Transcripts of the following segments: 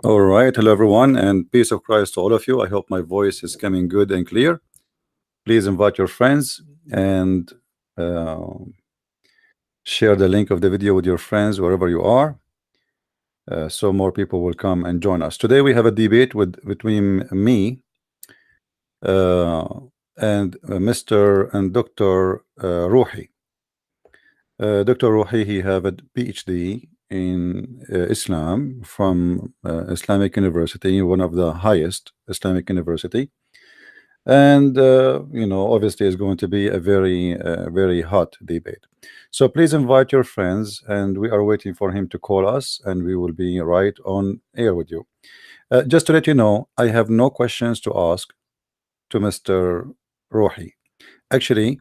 All right, hello everyone, and peace of Christ to all of you. I hope my voice is coming good and clear. Please invite your friends and uh, share the link of the video with your friends wherever you are, so more people will come and join us. Today we have a debate between me uh, and Mr. and Dr. Rohi. Dr. Rohi, he have a PhD in Islam from Islamic University, one of the highest Islamic university. And obviously it's going to be a very hot debate. So please invite your friends, and we are waiting for him to call us, and we will be right on air with you. Just to let you know, I have no questions to ask to Mr. Rohi. Actually,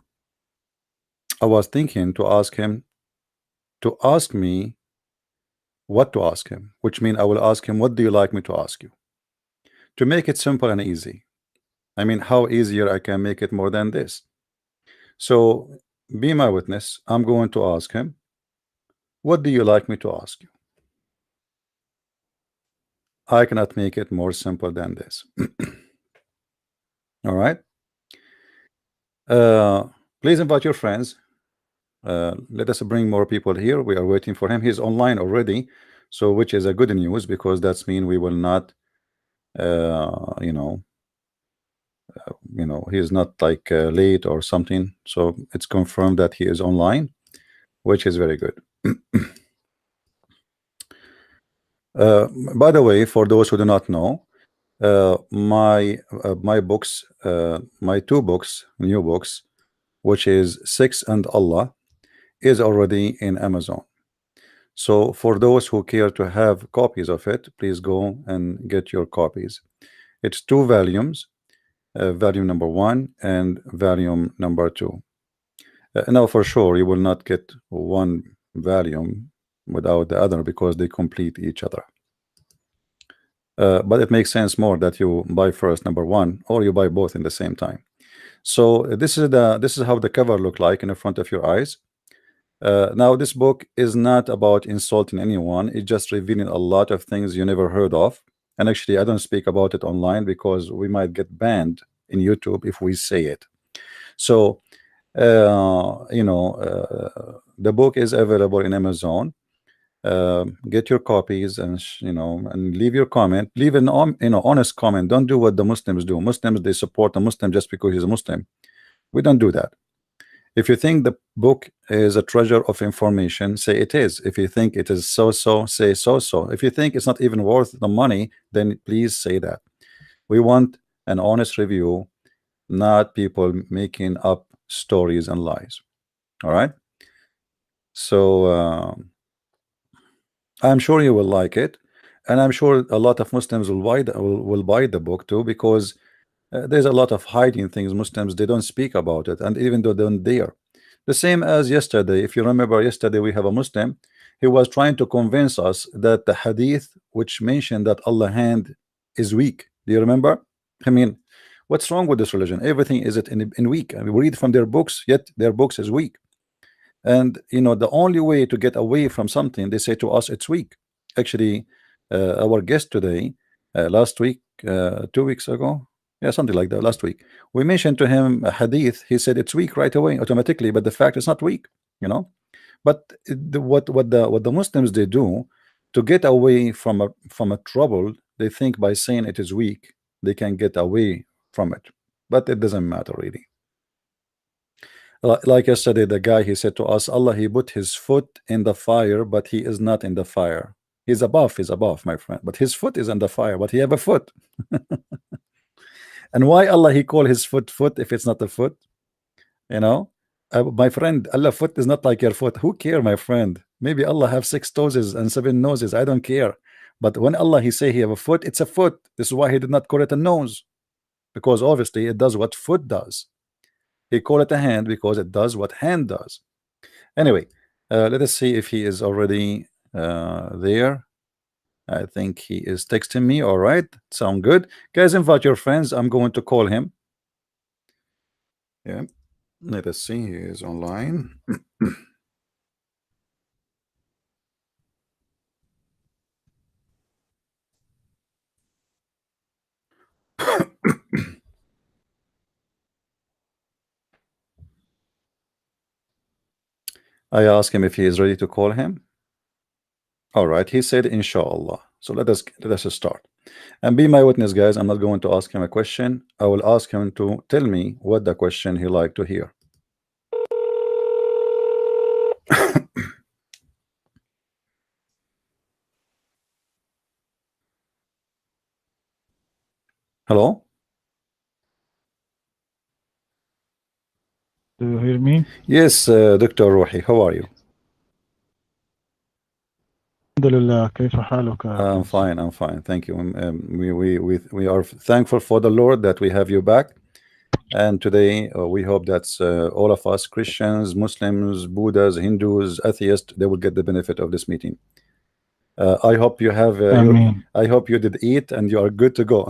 I was thinking to ask him to ask me what to ask him, which means I will ask him, what do you like me to ask you, to make it simple and easy. I mean, how easier I can make it more than this? So be my witness. I'm going to ask him, what do you like me to ask you? I cannot make it more simple than this. All right. Uh, please invite your friends. Let us bring more people here. We are waiting for him. He's online already, so which is a good news, because that's mean we will not, uh, you know, he is not like late or something. So it's confirmed that he is online, which is very good. Uh, by the way, for those who do not know, my books, my two books, new books, which is Six and Allah, is already in Amazon. So for those who care to have copies of it, please go and get your copies. It's two volumes, volume number 1 and volume number 2. Now for sure you will not get one volume without the other, because they complete each other. But it makes sense more that you buy first number 1, or you buy both in the same time. So this is how the cover look like in the front of your eyes. Now this book is not about insulting anyone. It's just revealing a lot of things you never heard of. And actually I don't speak about it online, because we might get banned in YouTube if we say it. So the book is available in Amazon. Get your copies, and and leave your comment. Leave an honest comment. Don't do what the Muslims do. Muslims, they support a Muslim just because he's a Muslim. We don't do that. If you think the book is a treasure of information, say it is. If you think it is so-so, say so-so. If you think it's not even worth the money, then please say that. We want an honest review, not people making up stories and lies. All right. So I'm sure you will like it, and I'm sure a lot of Muslims will buy the book too, because there's a lot of hiding things. Muslims, they don't speak about it, and even though they don't dare. The same as yesterday. If you remember, yesterday we have a Muslim. He was trying to convince us that the hadith which mentioned that Allah's hand is weak. Do you remember? I mean, what's wrong with this religion? Everything is it in weak. I mean, we read from their books, yet their books is weak. And the only way to get away from something, they say to us, it's weak. Actually, our guest today, last week, 2 weeks ago, yeah, something like that, last week, we mentioned to him a hadith. He said it's weak right away, automatically, but the fact is not weak, But what the Muslims, they do to get away from a trouble, they think by saying it is weak, they can get away from it, but it doesn't matter really. Like yesterday, the guy, he said to us, Allah, he put his foot in the fire, but he is not in the fire. He's above, my friend, but his foot is in the fire, but he have a foot. And why Allah he call his foot foot if it's not a foot? My friend, Allah foot is not like your foot. Who care, my friend? Maybe Allah have 6 toes and 7 noses. I don't care. But when Allah he say he have a foot, it's a foot. This is why he did not call it a nose, because obviously it does what foot does. He call it a hand because it does what hand does. Anyway, let us see if he is already there. I think he is texting me. All right, sound good, guys. Invite your friends. I'm going to call him. Yeah, let us see. He is online. I asked him if he is ready to call him. All right, he said inshallah. So let us start. And be my witness, guys. I'm not going to ask him a question. I will ask him to tell me what the question he like to hear. Hello? Do you hear me? Yes, Dr. Rohi, how are you? الحمد لله كيف حالك يا I'm قيس؟ fine, I'm fine. Thank you. We are thankful for the Lord that we have you back. And today we hope that all of us, Christians, Muslims, Buddhas, Hindus, atheists, they will get the benefit of this meeting. I hope you have آمين. I hope you did eat and you are good to go.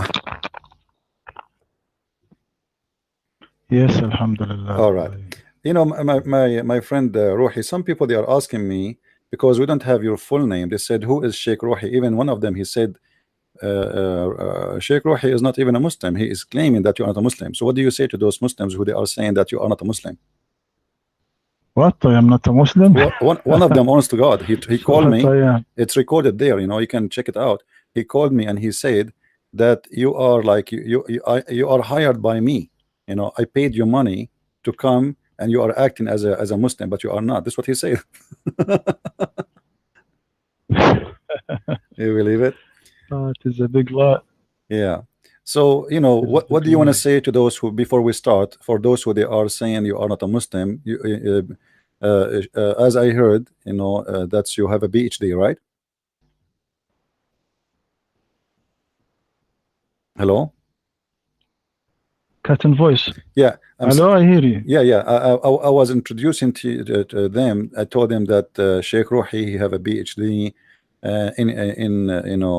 Yes, الحمد لله. All right. You know, my friend Rohi, some people they are asking me because we don't have your full name. They said, "Who is Sheikh Rohi?" Even one of them, he said, "Sheikh Rohi is not even a Muslim. He is claiming that you are not a Muslim." So, what do you say to those Muslims who they are saying that you are not a Muslim? What? I am not a Muslim? One of them, honest to God, he called What me. I am? It's recorded there. You know, you can check it out. He called me and he said that you are like you are hired by me. You know, I paid you money to come and you are acting as a Muslim, but you are not. That's what he said. You believe it? It is a big lie. Yeah. So, you know, It is a what big do you want to lie. say to those who, before we start, for those who they are saying you are not a Muslim, as I heard, you know, that's you have a PhD, right? Hello? Cat and voice. Yeah, Hello, I hear you. yeah. I was introducing to them. I told them that Sheikh Rohi he have a PhD you know,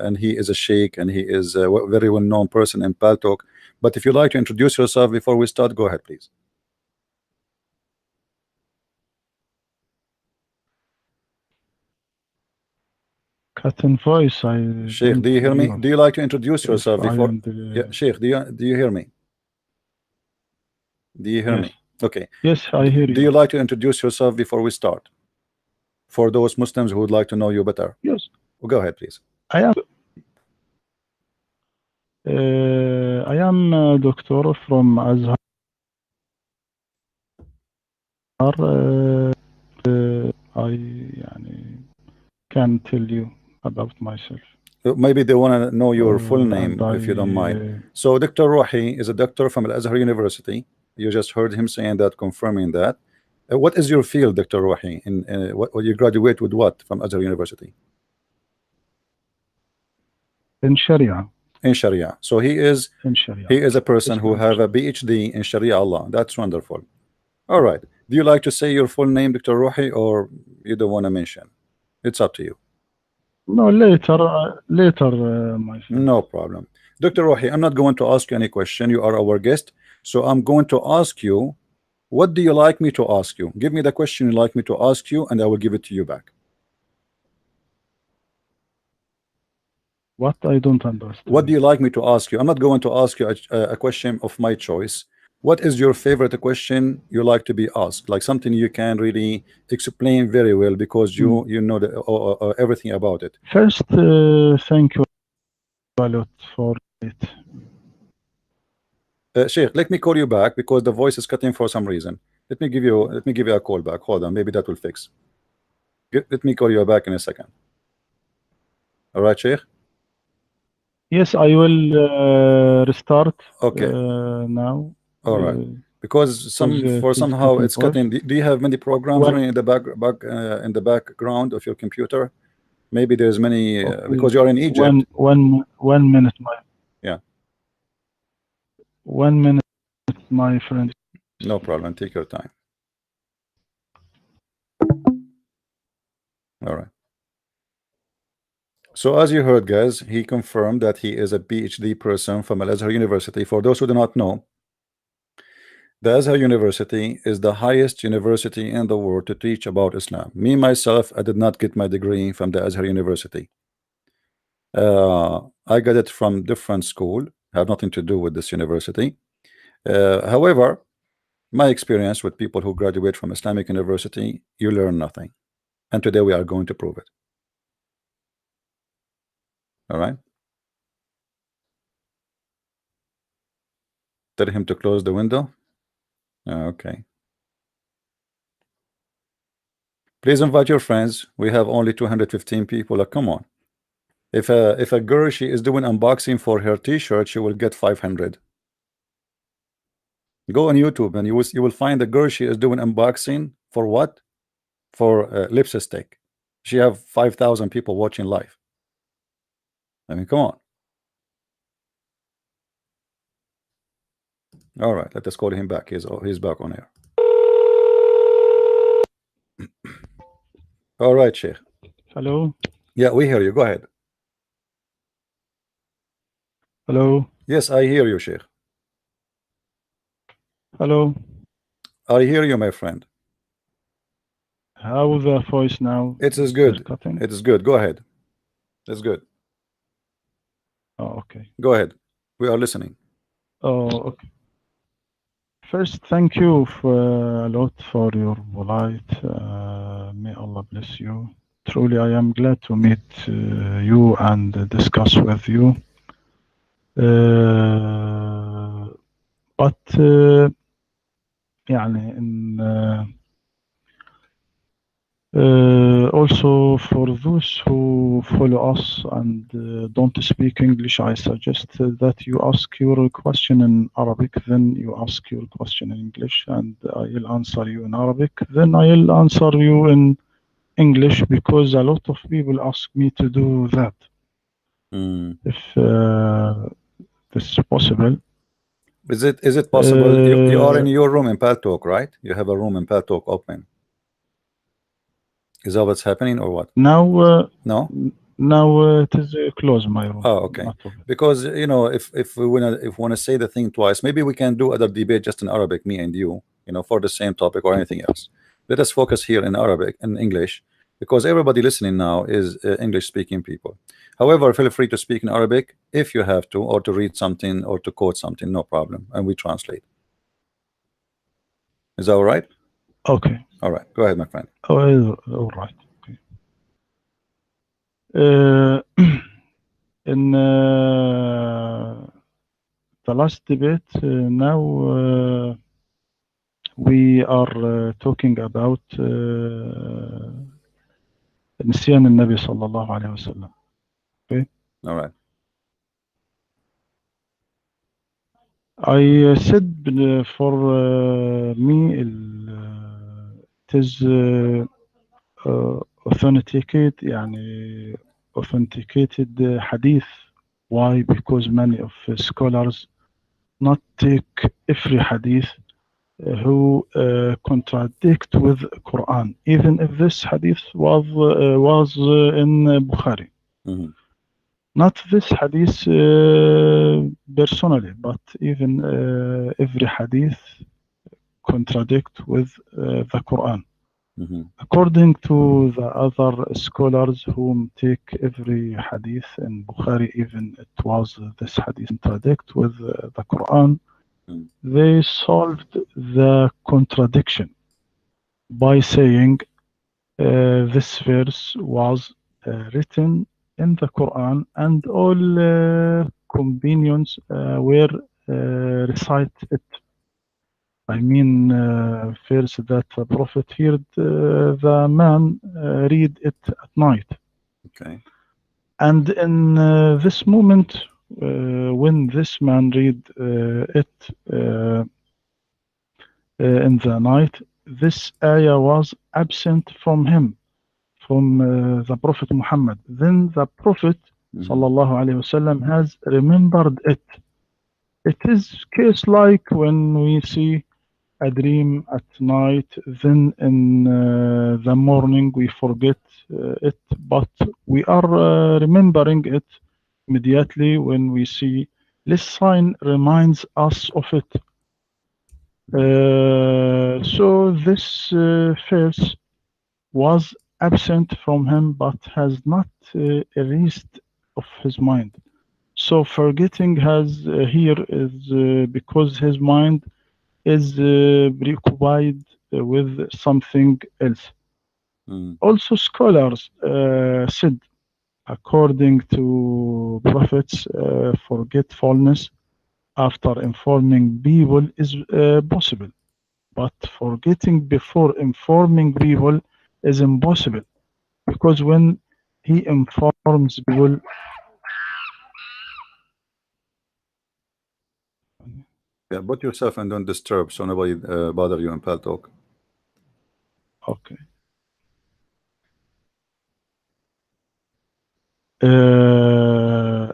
and he is a sheikh and he is a very well known person in Paltalk. But if you like to introduce yourself before we start, go ahead, please. Cat and voice. I Sheikh, don't do you hear hear me? you. Do you like to introduce If yourself I before? am Yeah, the... Sheikh, do you hear me? Do you hear Yes. me? Okay. Yes, I hear Do you. you like to introduce yourself before we start? For those Muslims who would like to know you better. Yes. Well, go ahead, please. I am a doctor from Azhar. I يعني, can tell you about myself. Maybe they want to know your full And name I... if you don't mind. So Dr. Rohi is a doctor from Al-Azhar University. You just heard him saying that, confirming that. What is your field, Dr. Rohi? In what you graduate with what from Azhar University? in Sharia. In Sharia. So he is In Sharia. a person who Islamic have a Sharia. PhD in Sharia Allah. That's wonderful. All right. Do you like to say your full name, Dr. Rohi, or you don't want to mention? It's up to you. No, later, my friend. No problem. Dr. Rohi, I'm not going to ask you any question. You are our guest. So I'm going to ask you, what do you like me to ask you? Give me the question you like me to ask you, and I will give it to you back. What? I don't understand. What do you like me to ask you? I'm not going to ask you a question of my choice. What is your favorite question you like to be asked? Like something you can really explain very well because you know everything about it. First, thank you a lot for it. Sheikh, let me call you back because the voice is cutting for some reason. Let me give you a call back. Hold on, maybe that will fix. Let me call you back in a second. All right, Sheikh. Yes, I will restart Okay. now. All right. Because it is somehow cutting it's voice. cutting. Do you have many programs running in the in the background of your computer? Maybe there's many Okay. because you are in Egypt. 1 minute, my... Yeah. 1 minute, my friend. No problem. Take your time. All right. So as you heard, guys, he confirmed that he is a PhD person from Al-Azhar University. For those who do not know, the Azhar University is the highest university in the world to teach about Islam. Me, myself, I did not get my degree from the Azhar University. I got it from different school, have nothing to do with this university. However, My experience with people who graduate from Islamic University, you learn nothing. And today we are going to prove it. All right? Tell him to close the window. Okay. Please invite your friends. We have only 215 people. Like, come on. If a girl, she is doing unboxing for her t-shirt, she will get 500. Go on YouTube and you will find a girl, she is doing unboxing for what? For lipstick. She have 5,000 people watching live. I mean, come on. All right, let us call him back. He's back on air. All right, Sheikh. Hello? Yeah, we hear you. Go ahead. Hello? Yes, I hear you, Sheikh. Hello? I hear you, my friend. How the voice now? It is Is there good. cutting? It is good. Go ahead. It's good. Oh, okay. Go ahead. We are listening. Oh, okay. First, thank you a lot for your polite. May Allah bless you. Truly, I am glad to meet you and discuss with you. But يعني in also for those who follow us and don't speak English, I suggest that you ask your question in Arabic, then you ask your question in English, and I'll answer you in Arabic, then I'll answer you in English, because a lot of people ask me to do that. If this is possible. Is it possible? You are in your room in Paltalk, right? You have a room in Paltalk open. Is that what's happening or what? Now, No. Now it is closed, my room. Oh, okay. Because if we wanna say the thing twice, maybe we can do other debate just in Arabic, me and you, for the same topic or anything else. Let us focus here in Arabic and English, because everybody listening now is English-speaking people. However, feel free to speak in Arabic if you have to, or to read something, or to quote something. No problem, and we translate. Is that all right? Okay. All right. Go ahead, my friend. Oh, all right. Okay. In the last debate, now we are talking about نسيان النبي صلى الله عليه وسلم. Okay. All right. I said for me it is authenticated يعني authenticated hadith. Why? Because many of scholars not take every hadith who contradict with Quran, even if this hadith was in Bukhari. Not this hadith personally, but even every hadith contradict with the Quran. According to the other scholars whom take every hadith in Bukhari, even it was this hadith contradict with the Quran, they solved the contradiction by saying this verse was written in the Quran, and all companions were recite it. I mean, first that the Prophet heard the man read it at night. Okay. And in this moment, when this man read it in the night, this ayah was absent from him, from the Prophet Muhammad. Then the Prophet sallallahu alaihi wasallam has remembered it. It is case like when we see a dream at night, then in the morning we forget it, but we are remembering it immediately when we see this sign reminds us of it. So this verse was absent from him, but has not erased of his mind. So forgetting has here is because his mind is preoccupied with something else. Mm. Also, scholars said, according to prophets, forgetfulness after informing people is possible, but forgetting before informing people is impossible because when he informs people, Yeah, put yourself and don't disturb so nobody bother you in Pal Talk. okay. Uh,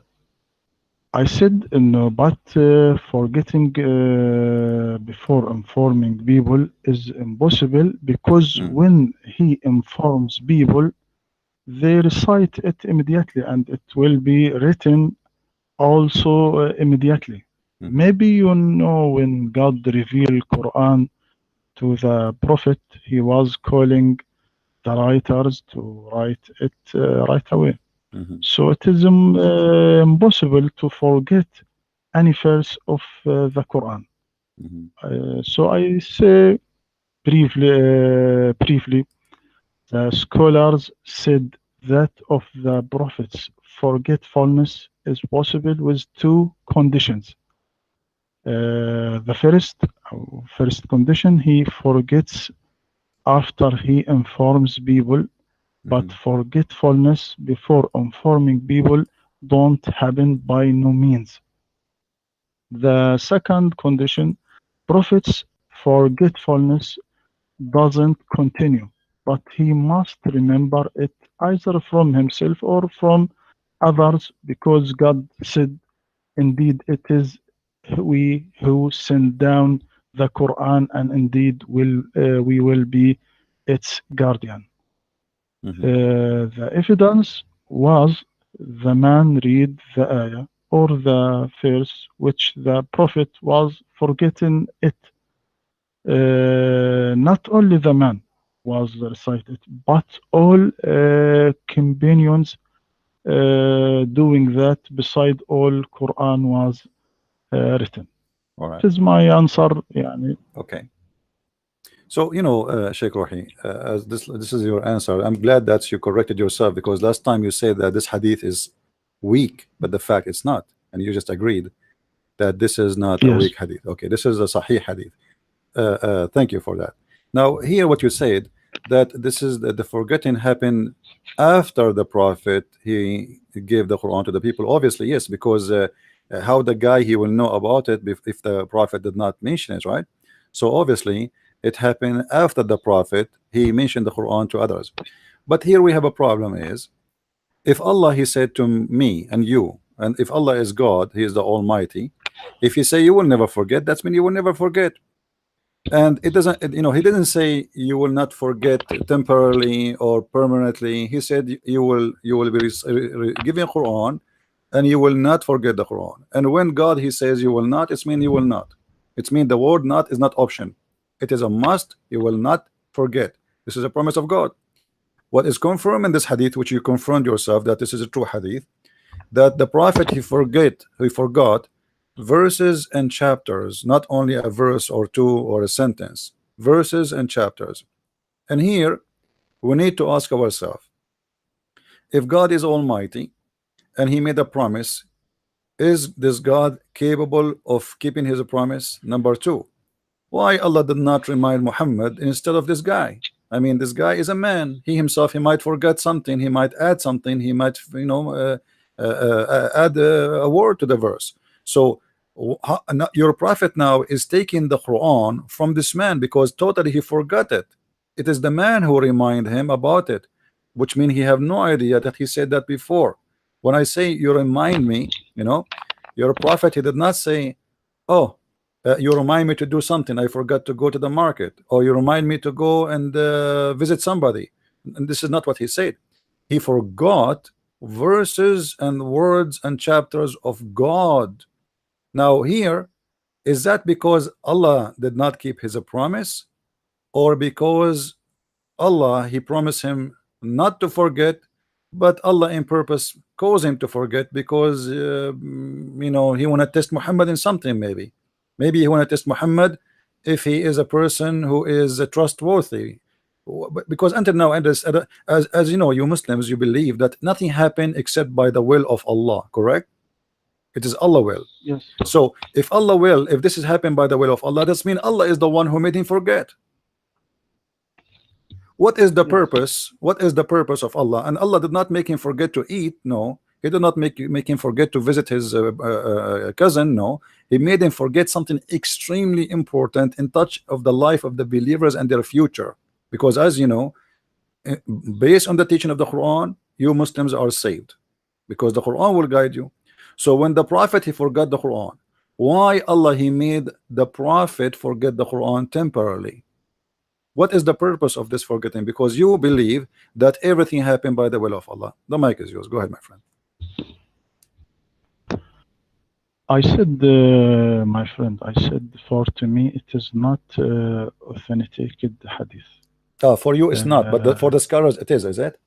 I said no, but forgetting before informing people is impossible because Mm. when he informs people, they recite it immediately and it will be written also immediately. Mm-hmm. Maybe you know when God revealed Quran to the Prophet, he was calling the writers to write it right away. Mm-hmm. So it is impossible to forget any verse of the Quran. Mm-hmm. So I say briefly, the scholars said that of the prophets, forgetfulness is possible with two conditions. The first condition, he forgets after he informs people, but Mm-hmm. forgetfulness before informing people don't happen by no means. The second condition, prophet's forgetfulness doesn't continue, but he must remember it either from himself or from others because God said, indeed, it is we who send down the Quran, and indeed we will be its guardian. Mm-hmm. The evidence was the man read the ayah or the verse which the prophet was forgetting it. Not only the man was recited, but all companions doing that beside all Quran was written. All It right. is my answer. يعني. Okay. So, Sheikh Rohi, as this is your answer. I'm glad that you corrected yourself because last time you said that this hadith is weak, but the fact it's not, and you just agreed that this is not a Yes, weak hadith. Okay, this is a sahih hadith. Thank you for that. Now, here what you said that this is the forgetting happened after the prophet he gave the Quran to the people. Obviously, yes, because how the guy he will know about it if the prophet did not mention it, right? So obviously, it happened after the prophet he mentioned the Quran to others. But here we have a problem: is if Allah he said to me and you, and if Allah is God, He is the Almighty. If He say you will never forget, that's mean you will never forget. And it doesn't he didn't say you will not forget temporarily or permanently. He said you will be giving Quran and you will not forget the Quran. And when God he says you will not, it's mean you will not. It's mean the word not is not option, it is a must. You will not forget. This is a promise of God. What is confirmed in this hadith, which you confirmed yourself that this is a true hadith, that the prophet he forgot verses and chapters, not only a verse or two or a sentence, verses and chapters. And here we need to ask ourselves, if God is almighty and he made a promise, is this God capable of keeping his promise? Number two, why Allah did not remind Muhammad instead of this guy? I mean, this guy is a man. He himself, he might forget something. He might add something. He might, add a word to the verse. So your prophet now is taking the Quran from this man because totally he forgot it. It is the man who remind him about it, which means he have no idea that he said that before. When I say you remind me, your prophet, he did not say, oh, you remind me to do something. I forgot to go to the market, or you remind me to go and visit somebody. And this is not what he said. He forgot verses and words and chapters of God. Now, here is that because Allah did not keep his promise, or because Allah he promised him not to forget, but Allah in purpose caused him to forget because he want to test Muhammad in something. Maybe he want to test Muhammad if he is a person who is trustworthy. Because until now, as you know, you Muslims, you believe that nothing happened except by the will of Allah, correct? It is Allah will. Yes. So if Allah will, if this is happened by the will of Allah, that means Allah is the one who made him forget. What is the Yes. purpose? What is the purpose of Allah? And Allah did not make him forget to eat. No, He did not make him forget to visit his cousin. No, He made him forget something extremely important in touch of the life of the believers and their future. Because as you know, based on the teaching of the Quran, you Muslims are saved because the Quran will guide you. So when the Prophet he forgot the Quran, why Allah he made the Prophet forget the Quran temporarily? What is the purpose of this forgetting? Because you believe that everything happened by the will of Allah. The mic is yours. Go ahead, my friend. I said, my friend, I said, for to me, it is not authenticated hadith. For you, it's not, but for the scholars, it is it?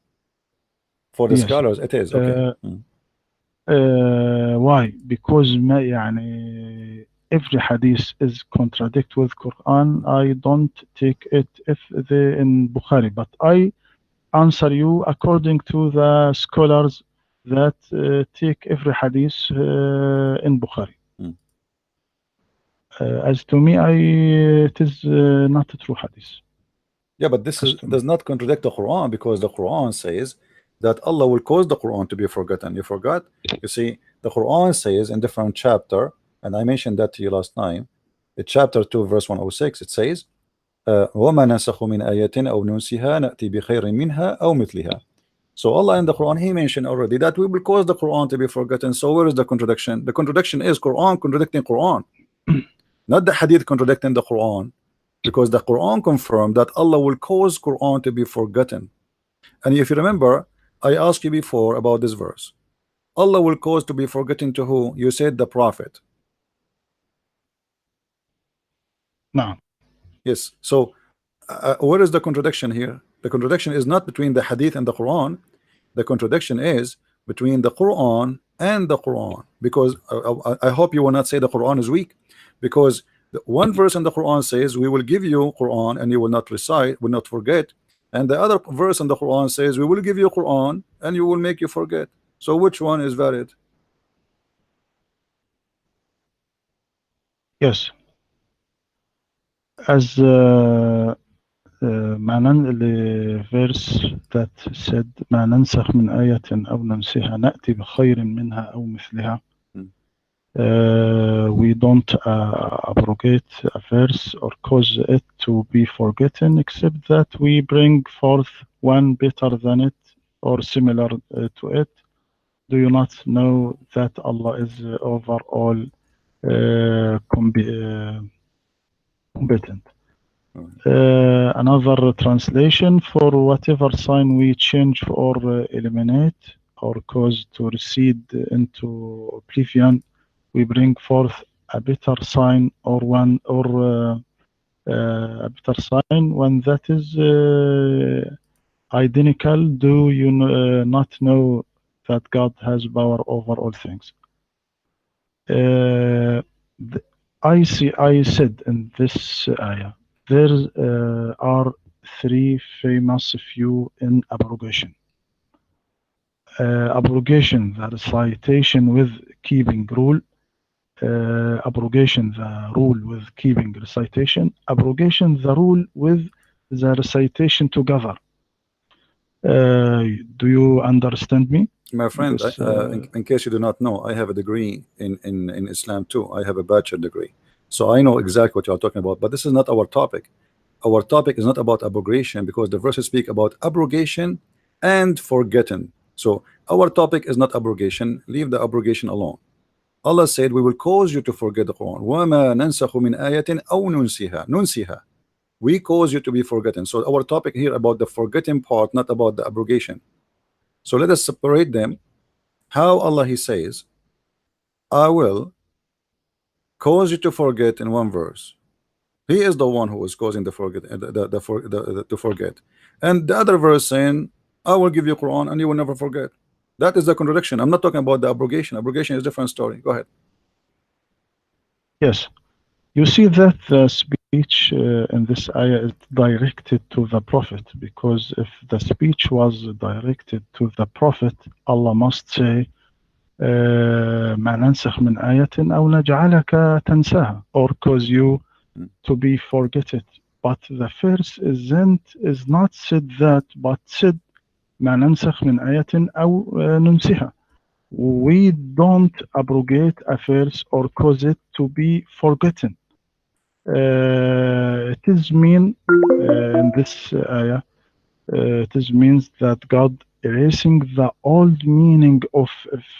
For the yes. scholars, it is. Okay. Why? Because يعني, every hadith is contradict with Quran. I don't take it if they in Bukhari, but I answer you according to the scholars that take every hadith in Bukhari. As to me, it is not a true hadith. Yeah, but this does not contradict the Quran, because the Quran says that Allah will cause the Quran to be forgotten. You forgot? You see, the Quran says in different chapter, and I mentioned that to you last time, in chapter 2, verse 106, it says, وَمَا نَنْسَخُ مِنْ آيَةٍ أَوْ نُنْسِهَا نَأْتِي بِخَيْرٍ مِنْهَا أَوْ مِثْلِهَا. So Allah in the Quran, He mentioned already that we will cause the Quran to be forgotten. So where is the contradiction? The contradiction is Quran contradicting Quran, not the Hadith contradicting the Quran, because the Quran confirmed that Allah will cause Quran to be forgotten. And if you remember, I asked you before about this verse. Allah will cause to be forgotten to who? You said the Prophet. No. Yes. So where is the contradiction here? The contradiction is not between the Hadith and the Quran. The contradiction is between the Quran and the Quran. Because I hope you will not say the Quran is weak, because the one verse in the Quran says we will give you Quran and you will not recite, will not forget, and the other verse in the Quran says we will give you Quran and you will make you forget. So which one is valid? Yes. As معنى verse that said ما ننسخ من آية أو ننسها نأتي بخير منها أو مثلها. We don't abrogate a verse or cause it to be forgotten, except that we bring forth one better than it or similar to it. Do you not know that Allah is over all competent? Another translation, for whatever sign we change or eliminate or cause to recede into oblivion, we bring forth a better sign or one or a better sign, one that is identical. Do you not know that God has power over all things? I said in this ayah, there are three famous views in abrogation. Abrogation, the recitation with keeping rule. Abrogation, the rule with keeping recitation. Abrogation, the rule with the recitation together. Do you understand me? My friend, in case you do not know, I have a degree in Islam too. I have a bachelor degree. So I know exactly what you are talking about, but this is not our topic. Our topic is not about abrogation, because the verses speak about abrogation and forgetting. So our topic is not abrogation. Leave the abrogation alone. Allah said, we will cause you to forget the Quran. وَمَا نَنْسَخُ مِنْ آيَةٍ أَوْ نُنْسِهَا. We cause you to be forgotten. So our topic here about the forgetting part, not about the abrogation. So let us separate them. How Allah He says, I will cause you to forget in one verse. He is the one who is causing to forget. And the other verse saying, I will give you Quran and you will never forget. That is the contradiction. I'm not talking about the abrogation. Abrogation is a different story. Go ahead. Yes. You see that the speech speech in this ayah is directed to the Prophet, because if the speech was directed to the Prophet, Allah must say, ما ننسخ من آية أو نجعلك تنساها, or cause you to be forget it. But the verse is not said that, but said ما ننسخ من آية أو ننسها. We don't abrogate a verse or cause it to be forgotten. It is mean in this ayah, it is means that God erasing the old meaning of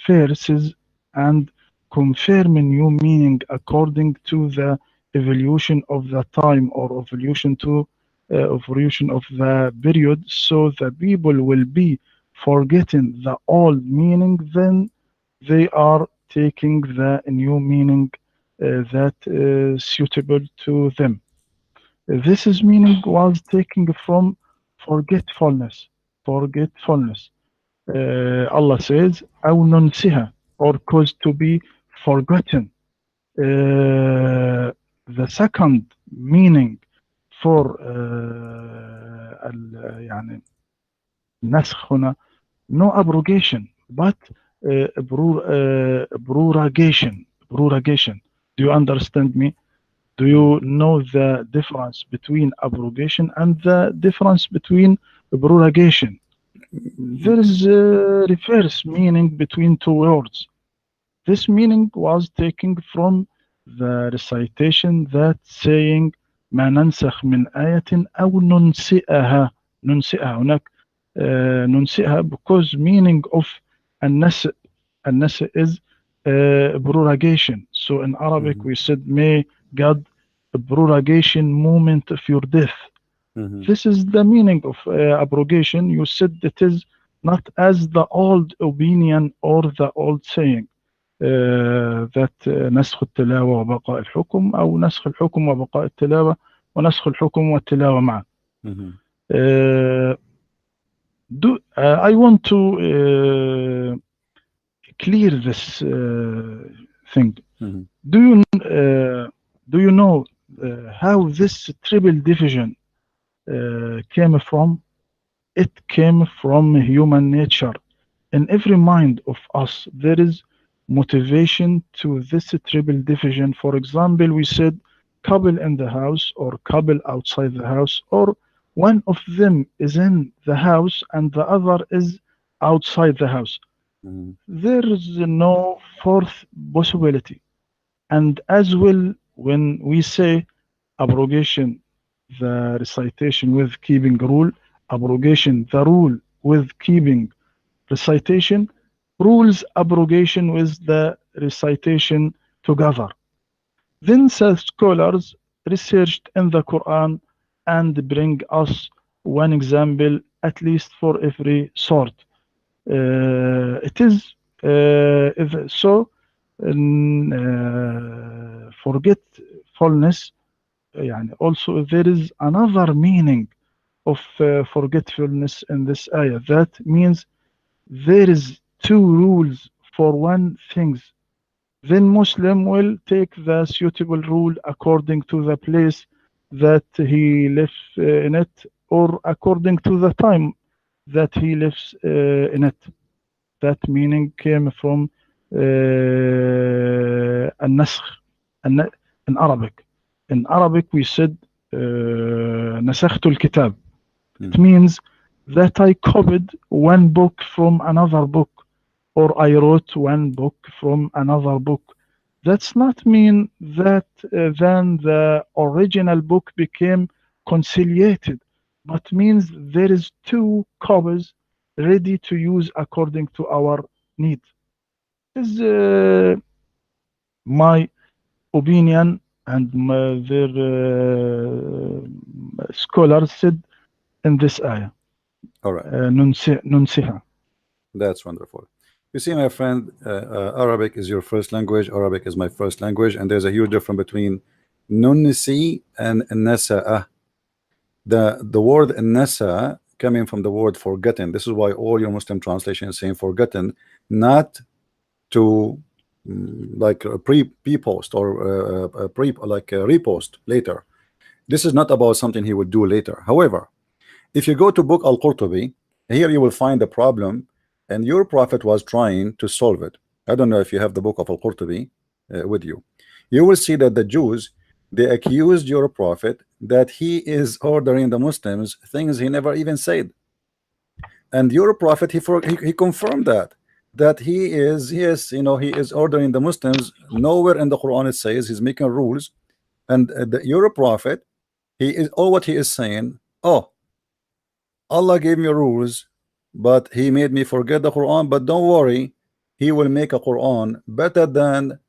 verses and confirming new meaning according to the evolution of the time, or evolution of the period, so the people will be forgetting the old meaning, then they are taking the new meaning that is suitable to them. This is meaning was taken from forgetfulness. Forgetfulness. Allah says, أو ننسها, or cause to be forgotten. The second meaning for يعني نسخ هنا, no abrogation, but prorogation. Prorogation. Do you understand me? Do you know the difference between abrogation and the difference between prorogation? There is a reverse meaning between two words. This meaning was taken from the recitation that saying ما ننسخ من آية أو ننسئها. ننسئها هناك ننسئها, because meaning of النسء is prorogation. So in Arabic we said, may God prorogation moment of your death. This is the meaning of abrogation. You said it is not as the old opinion or the old saying that نسخ التلاوة وبقاء الحكم, أو نسخ الحكم وبقاء التلاوة, ونسخ الحكم والتلاوة معا. I want to clear this thing. Do you know how this triple division came from? It came from human nature. In every mind of us, there is motivation to this triple division. For example, we said couple in the house or couple outside the house, or one of them is in the house and the other is outside the house. There is no fourth possibility. And as well, when we say abrogation, the recitation with keeping rule, abrogation, the rule with keeping recitation, rules abrogation with the recitation together. Then some scholars researched in the Quran and bring us one example at least for every sort. It is so forgetfulness. Also there is another meaning of forgetfulness in this ayah. That means there is two rules for one thing. Then Muslim will take the suitable rule according to the place that he lives in it, or according to the time that he lives in it. That meaning came from النسخ in Arabic. In Arabic we said نسخت الكتاب. It means that I copied one book from another book, or I wrote one book from another book. That's not mean that then the original book became conciliated, but means there is two copies ready to use according to our need. This is my opinion, and their scholars said in this ayah. All right. ننسها. That's wonderful. You see, my friend, Arabic is your first language. Arabic is my first language, and there's a huge difference between nunsi and nasa'a. The word nasa coming from the word forgotten. This is why all your Muslim translation is saying forgotten, not to like pre-post or like repost later. This is not about something he would do later. However, if you go to book Al-Qurtubi, here you will find the problem, and your prophet was trying to solve it. I don't know if you have the book of Al-Qurtubi with you. You will see that the Jews, they accused your prophet that he is ordering the Muslims things he never even said. And your prophet, he confirmed that he is, yes, you know, he is ordering the Muslims. Nowhere in the Quran it says he's making rules. And your prophet, he is, all what he is saying, oh, Allah gave me rules, but he made me forget the Quran. But don't worry, he will make a Quran better than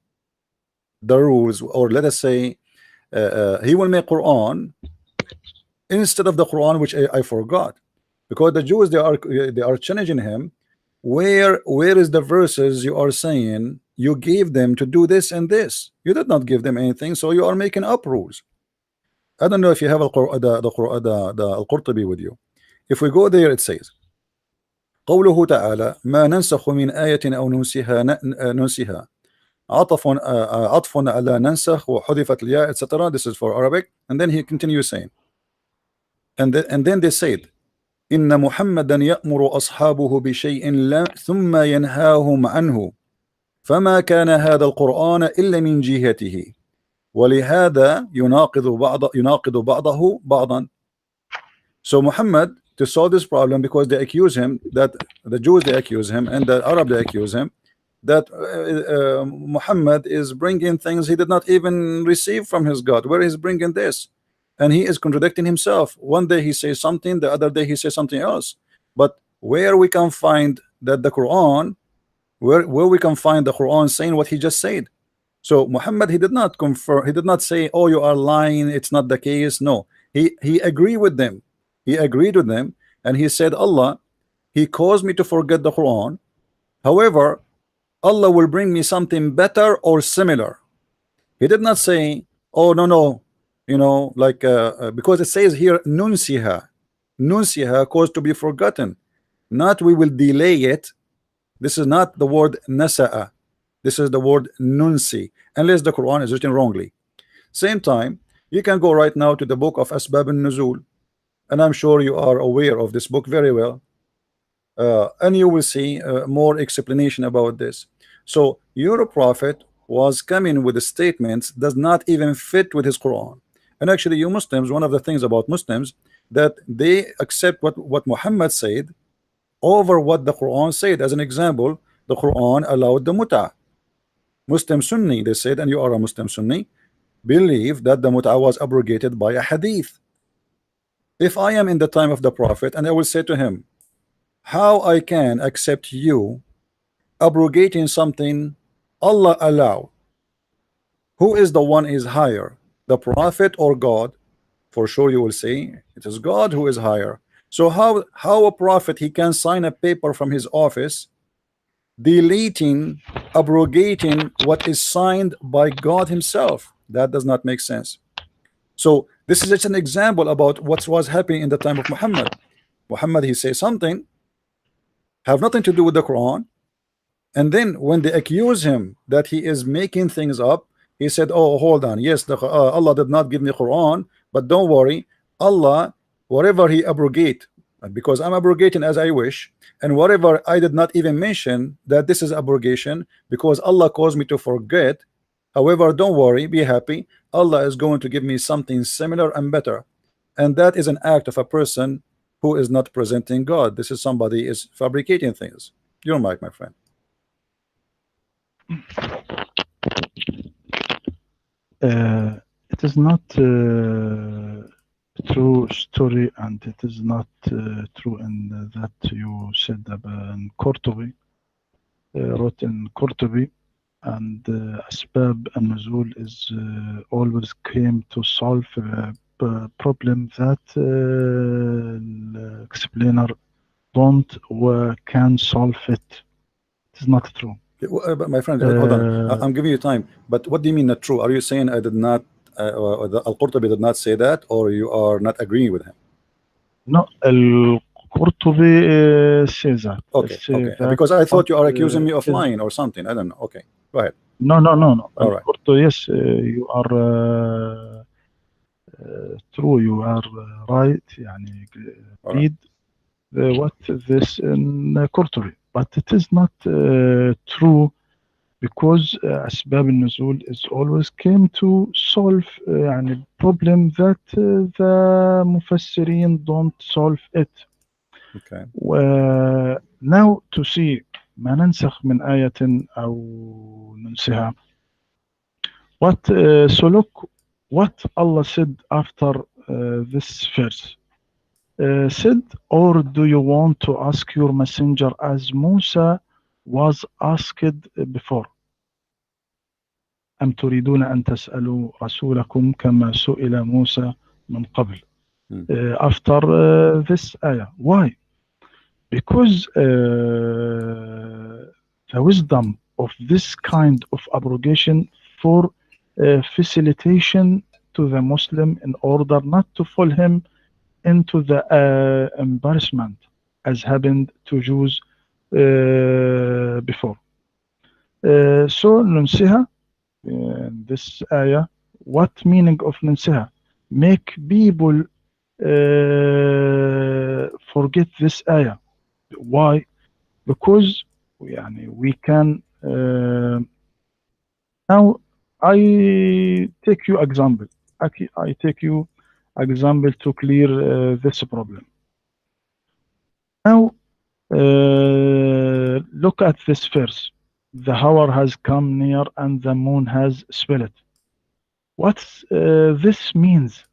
the rules, or let us say he will make Quran instead of the Quran which I forgot. Because the Jews, they are challenging him. Where is the verses you are saying you gave them to do this and this? You did not give them anything, so you are making up rules. I don't know if you have the Al-Qurtubi with you. If we go there, it says قوله تعالى ما ننسخ من آية أو ننسها عطف على ننسخ وحذفت الياء, etc. This is for Arabic. And then he continues saying, and then they said إن محمدا يأمر أصحابه بشيء ثم ينهاهم عنه فما كان هذا القرآن إلا من جهته ولهذا يناقض بعضه بعضا. So Muhammad, to solve this problem, because they accuse him, that the Jews, they accuse him, and the Arab, they accuse him, that Muhammad is bringing things he did not even receive from his God. Where is bringing this? And he is contradicting himself. One day he says something, the other day he says something else. But where we can find that the Quran, where we can find the Quran saying what he just said? So Muhammad, he did not confirm, he did not say, oh, you are lying, it's not the case. No, he agreed with them. He agreed with them, and he said, Allah, he caused me to forget the Quran. However, Allah will bring me something better or similar. He did not say, oh, no, you know, like because it says here nunsiha caused to be forgotten, not we will delay it. This is not the word nasa'a, this is the word nunsi, unless the Quran is written wrongly. Same time, you can go right now to the book of Asbab al-Nuzul, and I'm sure you are aware of this book very well, and you will see more explanation about this. So your prophet was coming with the statements does not even fit with his Quran. And actually, you Muslims, one of the things about Muslims, that they accept what Muhammad said over what the Quran said. As an example, the Quran allowed the mut'ah. Muslim Sunni, they said, and you are a Muslim Sunni, believe that the mut'ah was abrogated by a hadith. If I am in the time of the prophet, and I will say to him, how I can accept you abrogating something Allah allow? Who is the one is higher, the prophet or God? For sure you will say it is God who is higher. So how a prophet, he can sign a paper from his office deleting, abrogating what is signed by God himself? That does not make sense. So this is just an example about what was happening in the time of Muhammad. Muhammad, he says something have nothing to do with the Quran, and then when they accuse him that he is making things up, he said, oh, hold on, yes, Allah did not give me Quran, but don't worry, Allah, whatever he abrogate, because I'm abrogating as I wish, and whatever I did not even mention that this is abrogation because Allah caused me to forget. However, don't worry, be happy, Allah is going to give me something similar and better. And that is an act of a person who is not presenting God. This is somebody is fabricating things. Your mic, my friend. It is not true story, and it is not true in that you said in Qurtubi, wrote in Qurtubi, and Asbab and Nuzul is always came to solve a problem that explainer don't or can solve it. It is not true. But my friend, hold on. I'm giving you time. But what do you mean not true? Are you saying I did not, Al-Qurtubi did not say that, or you are not agreeing with him? No, Al-Qurtubi says that. Okay, okay. Because I thought you are accusing me of lying or something. I don't know. Okay, go ahead. No. All right. Al-Qurtubi, yes, you are true, you are right. يعني All right. read what this in Qurtubi, but it is not true because أسباب النزول is always came to solve يعني problem that the مفسرين don't solve it. Okay. Now to see ما ننسخ من آية أو ننسها. What so look what Allah said after this verse. Said, or do you want to ask your messenger as Musa was asked before? أم تريدون أن تسألوا رسولكم كما سئل موسى من قبل. Hmm. After this ayah. Why? Because the wisdom of this kind of abrogation for facilitation to the Muslim in order not to fall him into the embarrassment as happened to Jews before. So ننسها this ayah. What meaning of ننسها? Make people forget this ayah. Why? Because يعني we can now I take you example. I take you example to clear this problem. Now look at this verse. The hour has come near and the moon has split. What this means?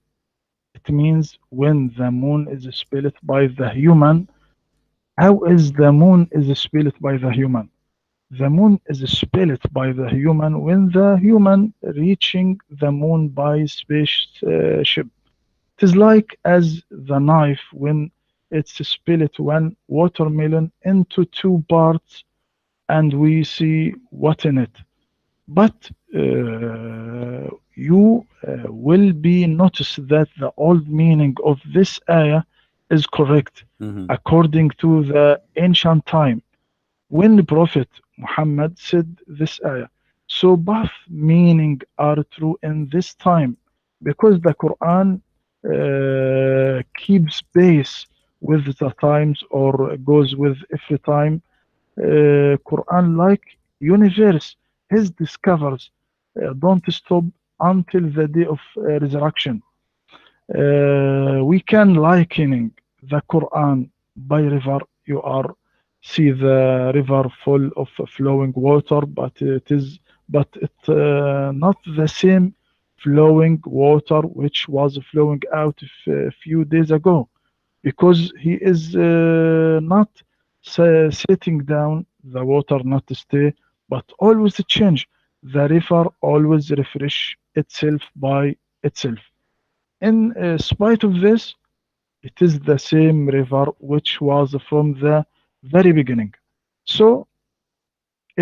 It means when the moon is split by the human. How is the moon is split by the human? The moon is split by the human when the human reaching the moon by spaceship. It is like as the knife when it's split one watermelon into two parts and we see what in it. But you will be notice that the old meaning of this ayah is correct Hmm. according to the ancient time when the Prophet Muhammad said this ayah. So both meaning are true in this time because the Quran keeps pace with the times or goes with every time. Quran like universe, his discovers don't stop until the day of resurrection. We can likening the Quran by river. You are see the river full of flowing water, but it not the same flowing water which was flowing out a few days ago, because he is not sitting down. The water not stay, but always change. The river always refresh itself by itself. In spite of this, it is the same river which was from the very beginning. So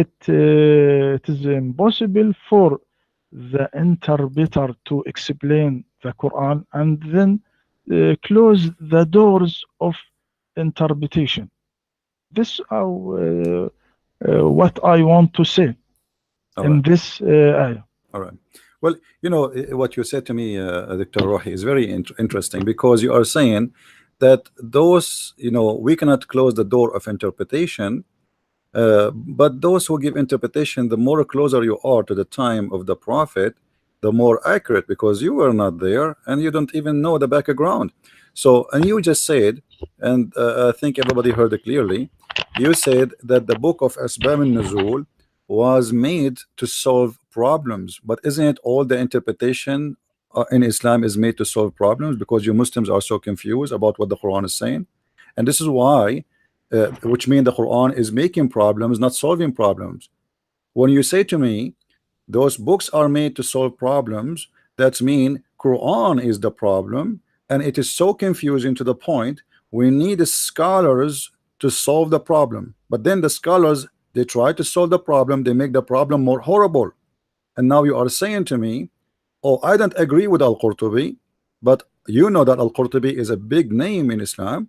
it is impossible for the interpreter to explain the Quran and then close the doors of interpretation. This is what I want to say All in right. this ayah. All right. Well, what you said to me, Dr. Rohi, is very interesting because you are saying that those, we cannot close the door of interpretation, but those who give interpretation, the more closer you are to the time of the prophet, the more accurate, because you were not there and you don't even know the background. So, and you just said, and I think everybody heard it clearly, you said that the book of Asbab al-Nuzul was made to solve problems, but isn't it all the interpretation in Islam is made to solve problems? Because you Muslims are so confused about what the Quran is saying, and this is why which means the Quran is making problems, not solving problems. When you say to me, those books are made to solve problems, that means Quran is the problem, and it is so confusing to the point we need scholars to solve the problem. But then the scholars, they try to solve the problem, they make the problem more horrible. And now you are saying to me, oh, I don't agree with Al-Qurtubi, but you know that Al-Qurtubi is a big name in Islam.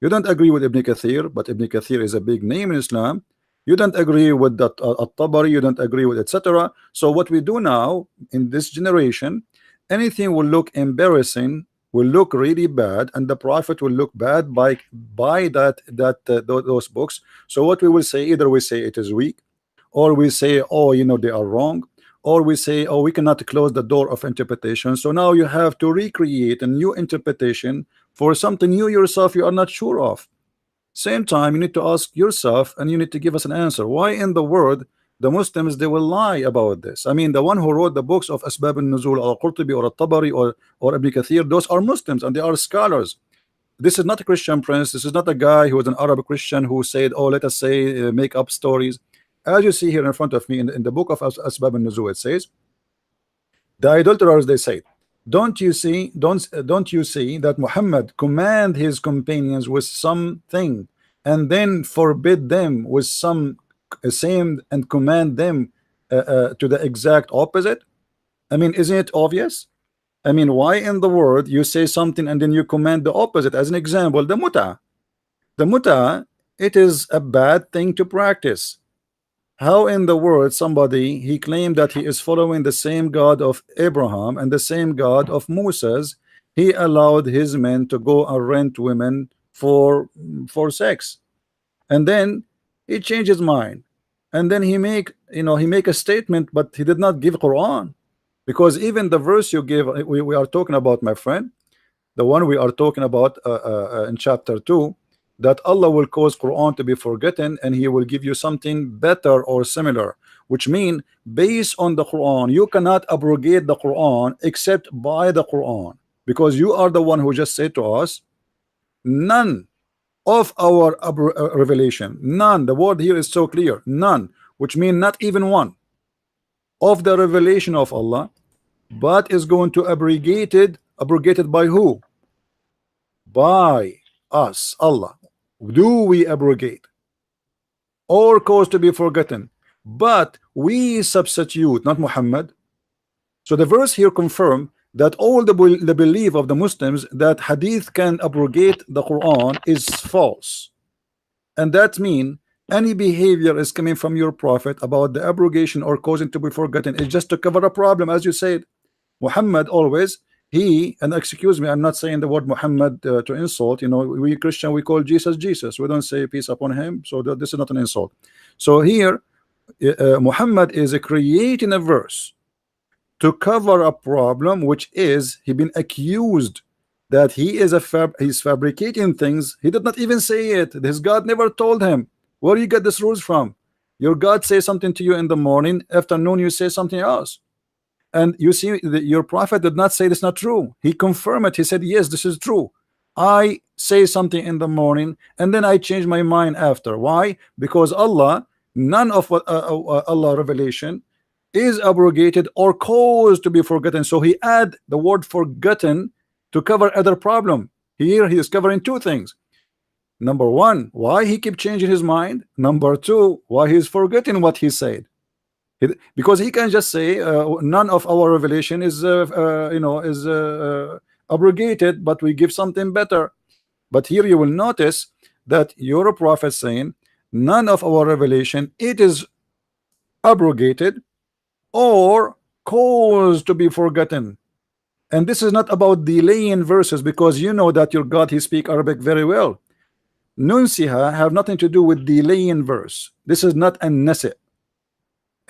You don't agree with Ibn Kathir, but Ibn Kathir is a big name in Islam. You don't agree with that At-Tabari, you don't agree with etc. So what we do now in this generation anything will look embarrassing, will look really bad, and the prophet will look bad by those books. So what we will say, either we say it is weak, or we say, oh, you know, they are wrong, or we say, oh, we cannot close the door of interpretation. So now you have to recreate a new interpretation for something you yourself you are not sure of. Same time, you need to ask yourself, and you need to give us an answer. Why in the world the Muslims they will lie about this? I mean, the one who wrote the books of Asbab al-Nuzul, or Qurtubi, or Tabari, or Ibn Kathir, those are Muslims and they are scholars. This is not a Christian prince. This is not a guy who is an Arab Christian who said, oh, let us say, make up stories. As you see here in front of me in the book of Asbab al-Nuzul, it says, the idolaters, they say, don't you see that Muhammad command his companions with something and then forbid them with some same and command them to the exact opposite? I mean, isn't it obvious? I mean, why in the world you say something and then you command the opposite? As an example, the muta, it is a bad thing to practice. How in the world somebody he claimed that he is following the same God of Abraham and the same God of Moses, he allowed his men to go and rent women for sex, and then he changed his mind, and then he make a statement, but he did not give Quran, because even the verse you give, we are talking about, my friend, the one we are talking about in chapter 2, that Allah will cause Quran to be forgotten and he will give you something better or similar, which mean based on the Quran you cannot abrogate the Quran except by the Quran, because you are the one who just said to us, none of our revelation, none, the word here is so clear, none, which mean not even one of the revelation of Allah, but is going to abrogated by who? By us, Allah. Do we abrogate or cause to be forgotten? But we substitute, not Muhammad. So the verse here confirm that all the belief of the Muslims that hadith can abrogate the Quran is false, and that mean any behavior is coming from your prophet about the abrogation or causing to be forgotten is just to cover a problem, as you said. Muhammad always, and excuse me, I'm not saying the word Muhammad to insult. You know, we Christian, we call Jesus Jesus. We don't say peace upon him. So this is not an insult. So here, Muhammad is creating a verse to cover a problem, which is he been accused that he is he's fabricating things. He did not even say it. His God never told him. Where do you get this rules from? Your God says something to you in the morning, afternoon you say something else. And you see, your prophet did not say this not true. He confirmed it. He said, yes, this is true. I say something in the morning and then I change my mind after. Why? Because Allah, none of what Allah revelation is abrogated or caused to be forgotten. So he add the word forgotten to cover other problem. Here he is covering two things. Number one, why he keep changing his mind. Number two, why he is forgetting what he said. Because he can just say none of our revelation is abrogated, but we give something better. But here you will notice that your prophet saying none of our revelation it is abrogated or caused to be forgotten. And this is not about delaying verses, because you know that your God he speak Arabic very well. Nunsiha have nothing to do with delaying verse. This is not a nasi.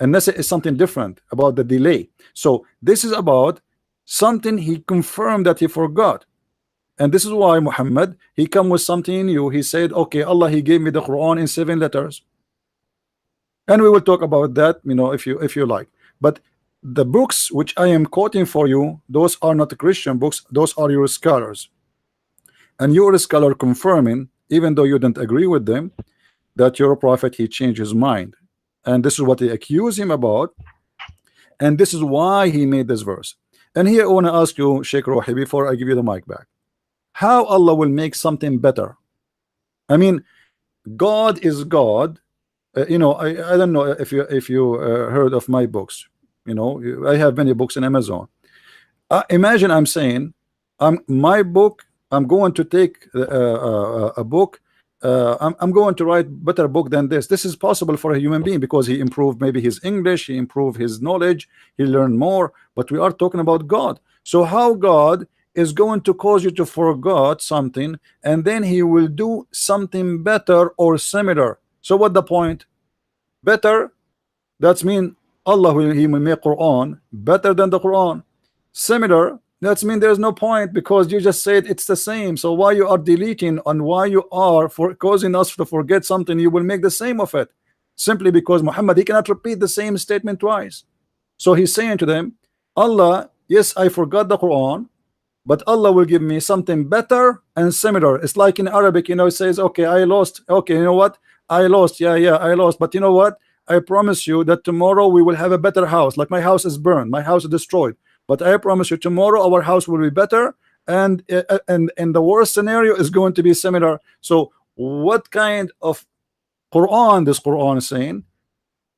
And this is something different about the delay. So this is about something he confirmed that he forgot. And this is why Muhammad, he come with something new. He said, okay, Allah, he gave me the Quran in 7 letters. And we will talk about that, you know, if you like. But the books which I am quoting for you, those are not Christian books, those are your scholars. And your scholar confirming, even though you don't agree with them, that your prophet, he changed his mind. And this is what they accuse him about, and this is why he made this verse. And here I want to ask you, Sheikh Rohi, before I give you the mic back, how Allah will make something better? I mean, God is God. I don't know if you heard of my books. You know, I have many books in Amazon. Imagine I'm saying, my book, I'm going to take a book. I'm going to write better book than this. This is possible for a human being because he improved maybe his English, he improved his knowledge, he learned more. But we are talking about God. So how God is going to cause you to forget something and then he will do something better or similar? So what the point? Better, that's mean Allah will, he will make Quran better than the Quran. Similar, that's mean there's no point because you just said it's the same. So why you are deleting and why you are for causing us to forget something, you will make the same of it. Simply because Muhammad, he cannot repeat the same statement twice. So he's saying to them, Allah, yes, I forgot the Quran, but Allah will give me something better and similar. It's like in Arabic, it says, okay, I lost. Okay, you know what? I lost. Yeah, I lost. But you know what? I promise you that tomorrow we will have a better house. Like my house is burned, my house is destroyed. But I promise you tomorrow our house will be better, and the worst scenario is going to be similar. So what kind of Quran this Quran is saying?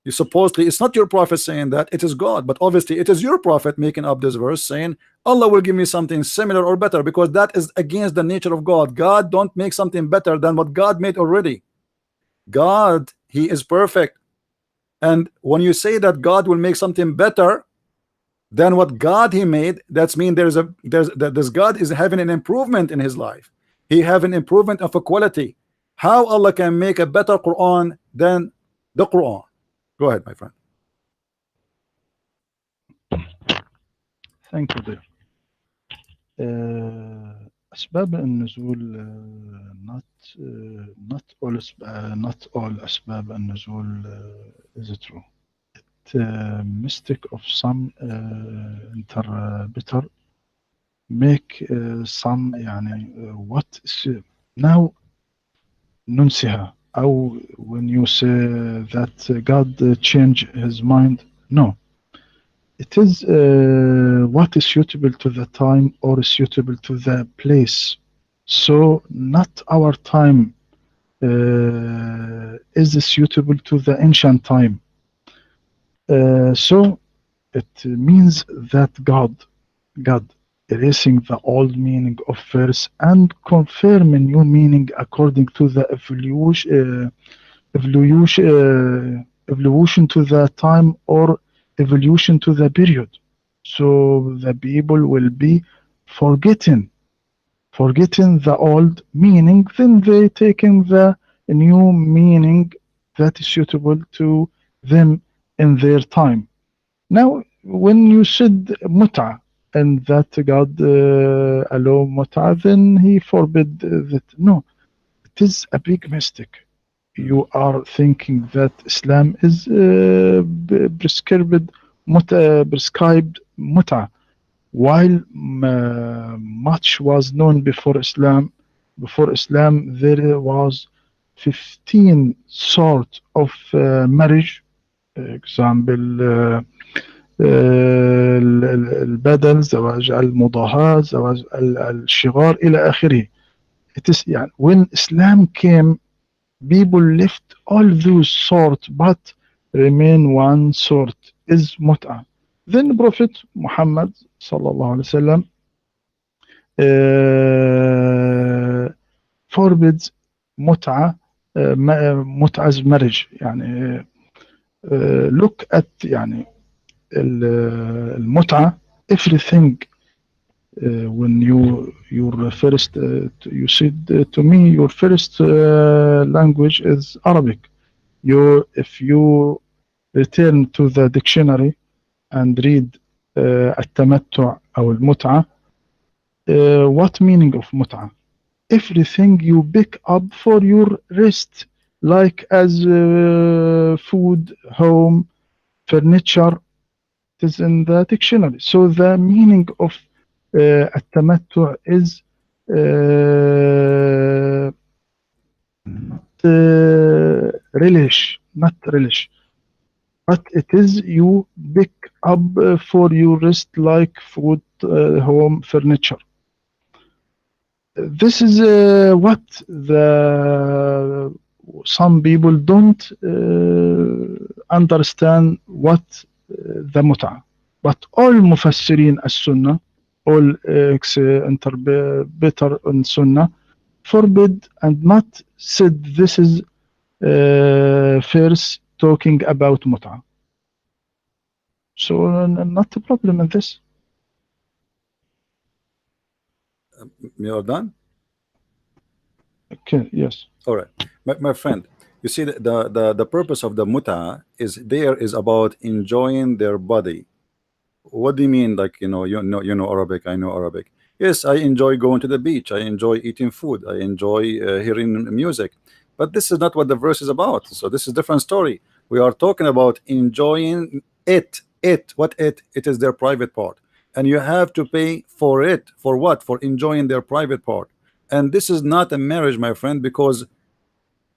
You supposedly, it's not your prophet saying that, it is God, but obviously it is your prophet making up this verse saying Allah will give me something similar or better, because that is against the nature of God. God don't make something better than what God made already. God, he is perfect, and when you say that God will make something better than what God he made, that's mean this God is having an improvement in his life. He have an improvement of a quality. How Allah can make a better Quran than the Quran? Go ahead, my friend. Thank you, dear. أسباب النزول not all أسباب النزول is true. Mistake of some interpreter make some يعني what now ننسيها أو when you say that God change his mind, no, it is what is suitable to the time or suitable to the place. So not our time is suitable to the ancient time. So it means that God erasing the old meaning of verse and confirming new meaning according to the evolution to the time or evolution to the period. So the people will be forgetting the old meaning, then they taking the new meaning that is suitable to them in their time. Now, when you said muta and that God allow muta, then he forbid that. No, it is a big mistake. You are thinking that Islam is prescribed muta, while much was known before Islam. Before Islam, there was 15 sort of marriage. Example, البدل، زواج المضاهاة، زواج الشغار إلى آخره. It is يعني when Islam came, people left all those sort but remain one sort is mut'ah. Then Prophet Muhammad sallallahu alaihi wasallam forbids mut'ah, mut'ah's marriage. يعني look at يعني المتعة, everything. When your first you said to me your first language is Arabic. If you return to the dictionary and read التمتع أو المتعة, what meaning of متعة? Everything you pick up for your rest, like as food, home, furniture. It is in the dictionary. So the meaning of التمتع is relish, not relish, but it is you pick up for your rest like food, home, furniture. This is what some people don't understand what the mut'ah. But all mufassirin as-sunnah, all interpreter in sunnah, forbid and not said this is first talking about mut'ah. So not a problem in this. You are done? Okay, yes. All right, my friend. You see, the purpose of the muta is about enjoying their body. What do you mean? Like, you know Arabic. I know Arabic. Yes, I enjoy going to the beach. I enjoy eating food. I enjoy hearing music. But this is not what the verse is about. So this is a different story. We are talking about enjoying it. What it? It is their private part, and you have to pay for it. For what? For enjoying their private part. And this is not a marriage, my friend, because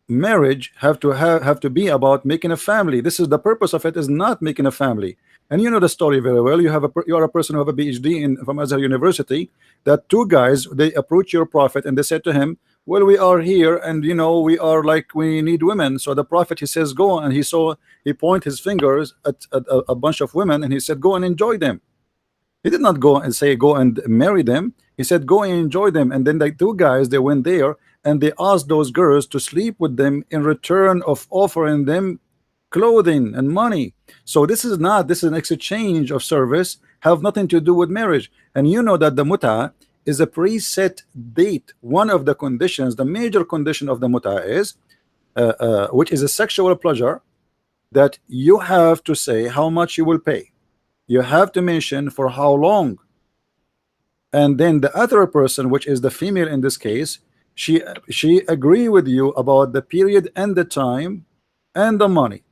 marriage have to be about making a family. This is the purpose of it, is not making a family. And you know the story very well. You are a person who have a PhD from Azhar University. That two guys, they approach your prophet and they said to him, well, we are here and we are like, we need women. So the prophet, he says, go, and he point his fingers at a bunch of women and he said, go and enjoy them. He did not go and say go and marry them. He said go and enjoy them. And then the two guys, they went there and they asked those girls to sleep with them in return of offering them clothing and money. So this is an exchange of service, have nothing to do with marriage. And you know that the muta is a preset date. One of the conditions, the major condition of the muta is which is a sexual pleasure, that you have to say how much you will pay. You have to mention for how long, and then the other person, which is the female in this case, she agree with you about the period and the time and the money.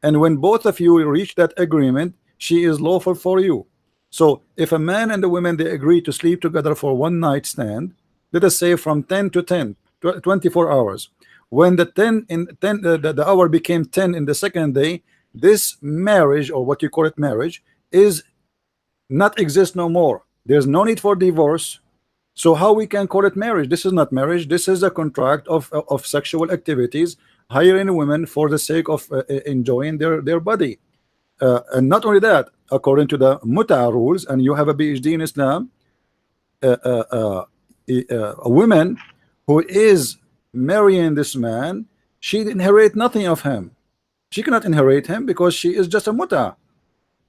And when both of you reach that agreement, she is lawful for you. So if a man and a woman, they agree to sleep together for one night stand, let us say from 10 to 10, 24 hours. When the 10 in 10 the hour became 10 in the second day, this marriage, or what you call it marriage, is not exist no more. There's no need for divorce. So how we can call it marriage? This is not marriage. This is a contract of sexual activities, hiring women for the sake of enjoying their body. And not only that, according to the muta rules, and you have a PhD in Islam, a woman who is marrying this man, she inherit nothing of him. She cannot inherit him because she is just a muta.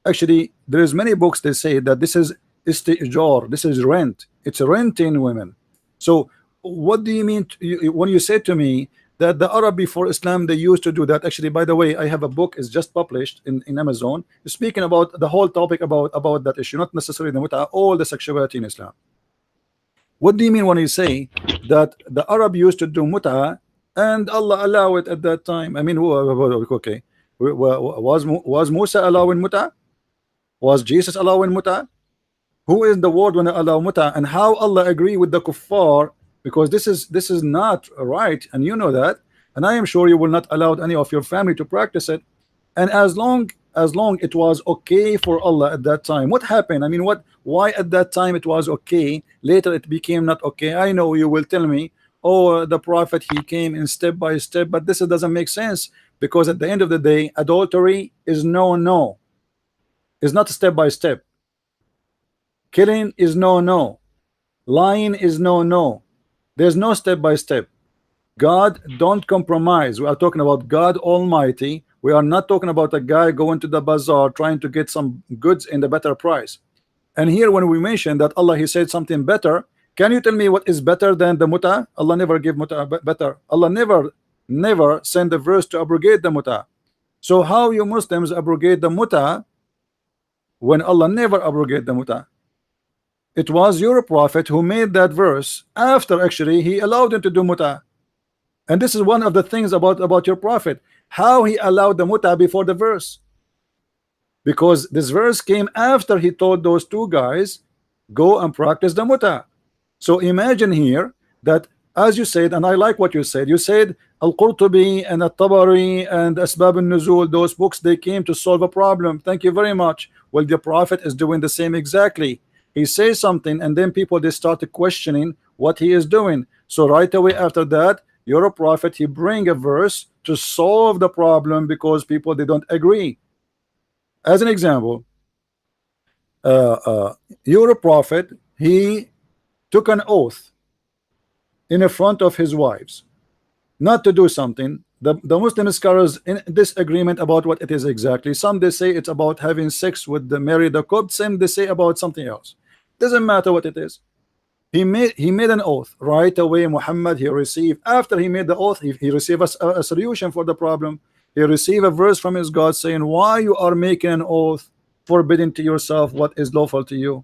Actually, there is many books that say that this is istijar, this is rent. It's renting women. So what do you mean when you say to me that the Arab before Islam, they used to do that? Actually, by the way, I have a book, is just published in Amazon, speaking about the whole topic about that issue, not necessarily the muta, all the sexuality in Islam. What do you mean when you say that the Arab used to do muta and Allah allow it at that time? I mean, okay, was Musa allowing muta? Was Jesus allowing muta? Who is the word when I allow muta, and how Allah agree with the kuffar? Because this is not right, and you know that, and I am sure you will not allow any of your family to practice it. And as long it was okay for Allah at that time, what happened? I mean, why at that time it was okay, later it became not okay? I know you will tell me, oh, the prophet, he came in step by step, but this doesn't make sense, because at the end of the day, adultery is no, is not step by step. Killing is no. Lying is no. There's no step by step. God don't compromise. We are talking about God Almighty. We are not talking about a guy going to the bazaar trying to get some goods in the better price. And here when we mention that Allah, he said something better, can you tell me what is better than the muta? Allah never gave muta better. Allah never sent a verse to abrogate the muta. So how you Muslims abrogate the muta when Allah never abrogate the muta? It was your prophet who made that verse after actually he allowed him to do muta. And this is one of the things about your prophet, how he allowed the muta before the verse, because this verse came after he told those two guys go and practice the muta. So imagine here that, as you said, and I like what you said Al-Qurtubi and At-Tabari and Asbab al-Nuzul, those books, they came to solve a problem. Thank you very much. Well, the prophet is doing the same exactly. He says something and then people, they started questioning what he is doing. So right away after that, you're a prophet, he bring a verse to solve the problem because people, they don't agree. As an example, you're a prophet, he took an oath in front of his wives not to do something. The Muslim scholars in disagreement about what it is exactly. Some they say it's about having sex with the married couple, some they say about something else. Doesn't matter what it is. he made an oath right away. Muhammad, he received, after he made the oath, he received a solution for the problem. He received a verse from his God saying, why you are making an oath, forbidding to yourself what is lawful to you.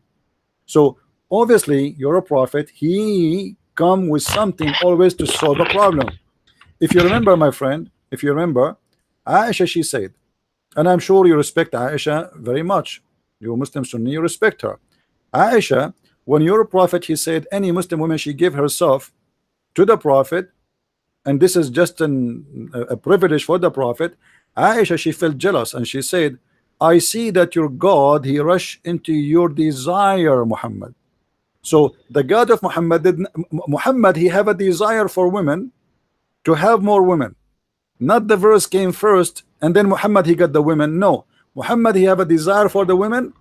So obviously you're a prophet. He come with something always to solve a problem. If you remember, my friend, if you remember, Aisha, she said, and I'm sure you respect Aisha very much, you Muslim Sunni, you respect her. Aisha, when you're a prophet, he said any Muslim woman, she give herself to the prophet, and this is just a privilege for the prophet. Aisha, she felt jealous, and she said, I see that your God, he rushed into your desire, Muhammad. So the God of Muhammad Muhammad, he have a desire for women, to have more women. Not the verse came first and then Muhammad, he got the women. No, Muhammad, he have a desire for the women.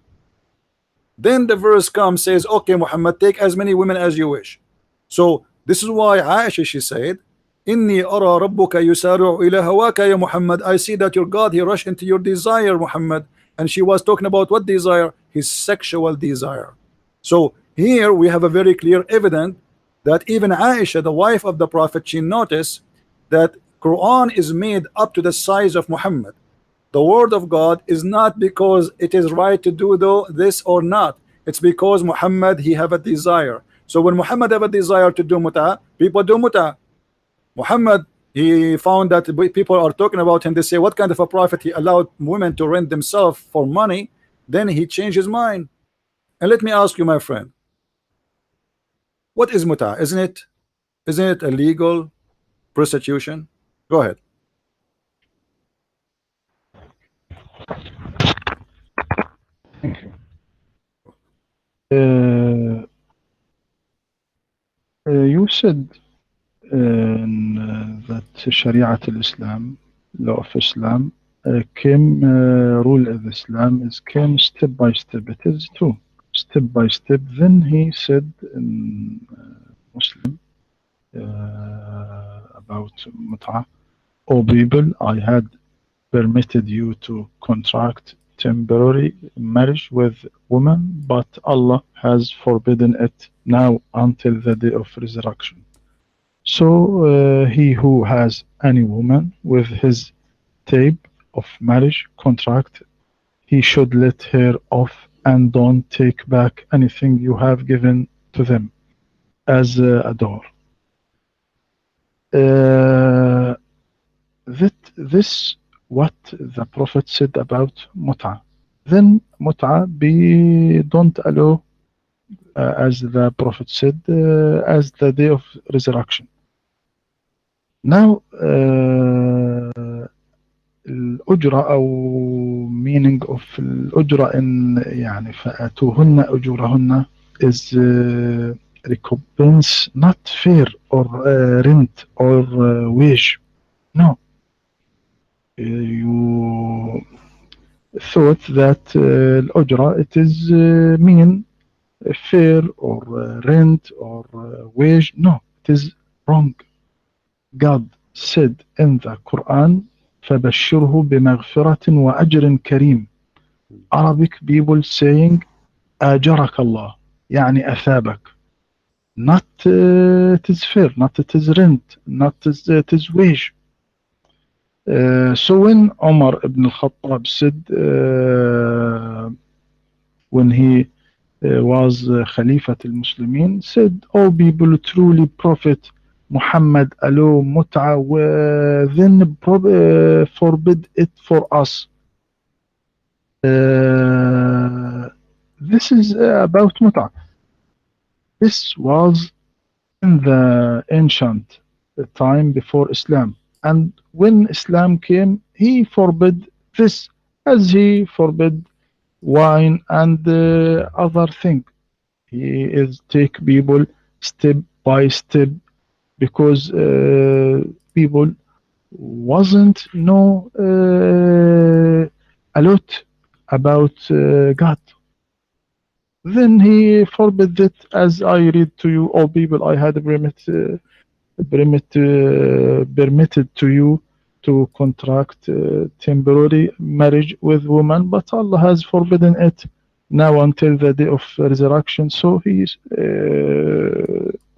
Then the verse comes, says, okay, Muhammad, take as many women as you wish. So this is why Aisha, she said, Inni ara rabbuka yusari'u ila hawaka ya Muhammad. I see that your God, he rushed into your desire, Muhammad. And she was talking about what desire? His sexual desire. So here we have a very clear evidence that even Aisha, the wife of the Prophet, she noticed that Quran is made up to the size of Muhammad. The word of God is not because it is right to do this or not. It's because Muhammad, he have a desire. So when Muhammad have a desire to do mut'ah, people do mut'ah. Muhammad, he found that people are talking about him. They say, what kind of a prophet, he allowed women to rent themselves for money? Then he changed his mind. And let me ask you, my friend, what is mut'ah? Isn't it illegal prostitution? Go ahead. Thank you. You said that Sharia al-Islam, law of Islam, came, rule of Islam came step by step. It is true, step by step. Then he said in Muslim about mut'ah, O people, I had permitted you to contract temporary marriage with women, but Allah has forbidden it now until the day of resurrection. So he who has any woman with his tape of marriage contract, he should let her off and don't take back anything you have given to them as a door. This what the Prophet said about mut'ah. Then mut'ah don't allow, as the Prophet said, as the day of resurrection. Now, الأجرة أو meaning of الأجرة in يعني فآتوهن أجورهن is recompense, not fair or rent or wage. No. You thought that الأجرة it is mean fair or rent or wage. No, it is wrong. God said in the Quran, فَبَشِّرْهُ بِمَغْفِرَةٍ وَأَجْرٍ كَرِيمٍ. Arabic people saying أَجَرَكَ اللَّهِ, يعني أثابك. Not it is fair, not it is rent, not it is wage. So when Omar ibn al-Khattab said, when he was Khalifat al-Muslimin, said, "O people, truly Prophet Muhammad allow mut'ah, then forbid it for us." This is about mut'ah. This was in the ancient time before Islam. And when Islam came, he forbid this, as he forbid wine and other thing. He is take people step by step, because people wasn't know a lot about God. Then he forbid it, as I read to you, all people, I had permitted to you to contract temporary marriage with women, but Allah has forbidden it now until the day of resurrection. So he is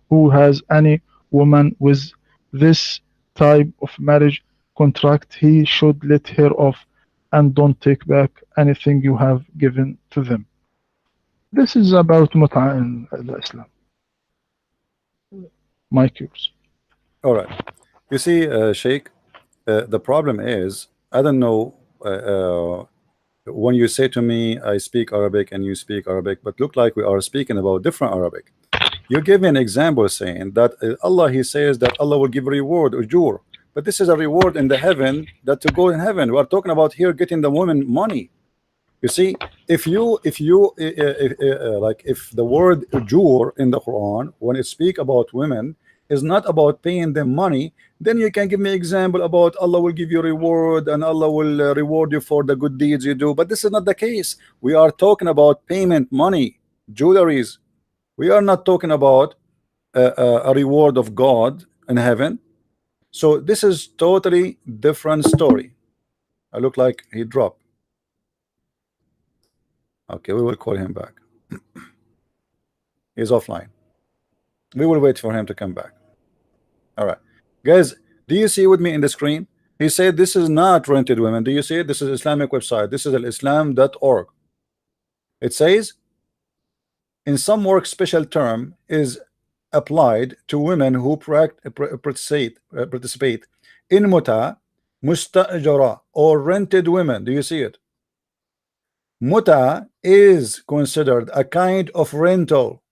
who has any woman with this type of marriage contract, he should let her off and don't take back anything you have given to them. This is about mut'a in Islam. Mike yours. All right. You see, Sheikh, the problem is, I don't know, when you say to me, I speak Arabic and you speak Arabic, but look like we are speaking about different Arabic. You give me an example saying that Allah, He says that Allah will give reward, ujur, but this is a reward in the heaven, that to go in heaven. We are talking about here getting the woman money. You see, if the word ujur in the Quran, when it speak about women, is not about paying them money, then you can give me example about Allah will give you reward and Allah will reward you for the good deeds you do. But this is not the case. We are talking about payment, money, jewelries. We are not talking about a reward of God in heaven. So this is totally different story. I look like he dropped. Okay, we will call him back. He's offline. We will wait for him to come back. All right, guys, do you see with me in the screen? He said this is not rented women. Do you see it? This is Islamic website. This is al-islam.org. It says, in some work, special term is applied to women who participate in muta, mustajara, or rented women. Do you see it? Muta is considered a kind of rental.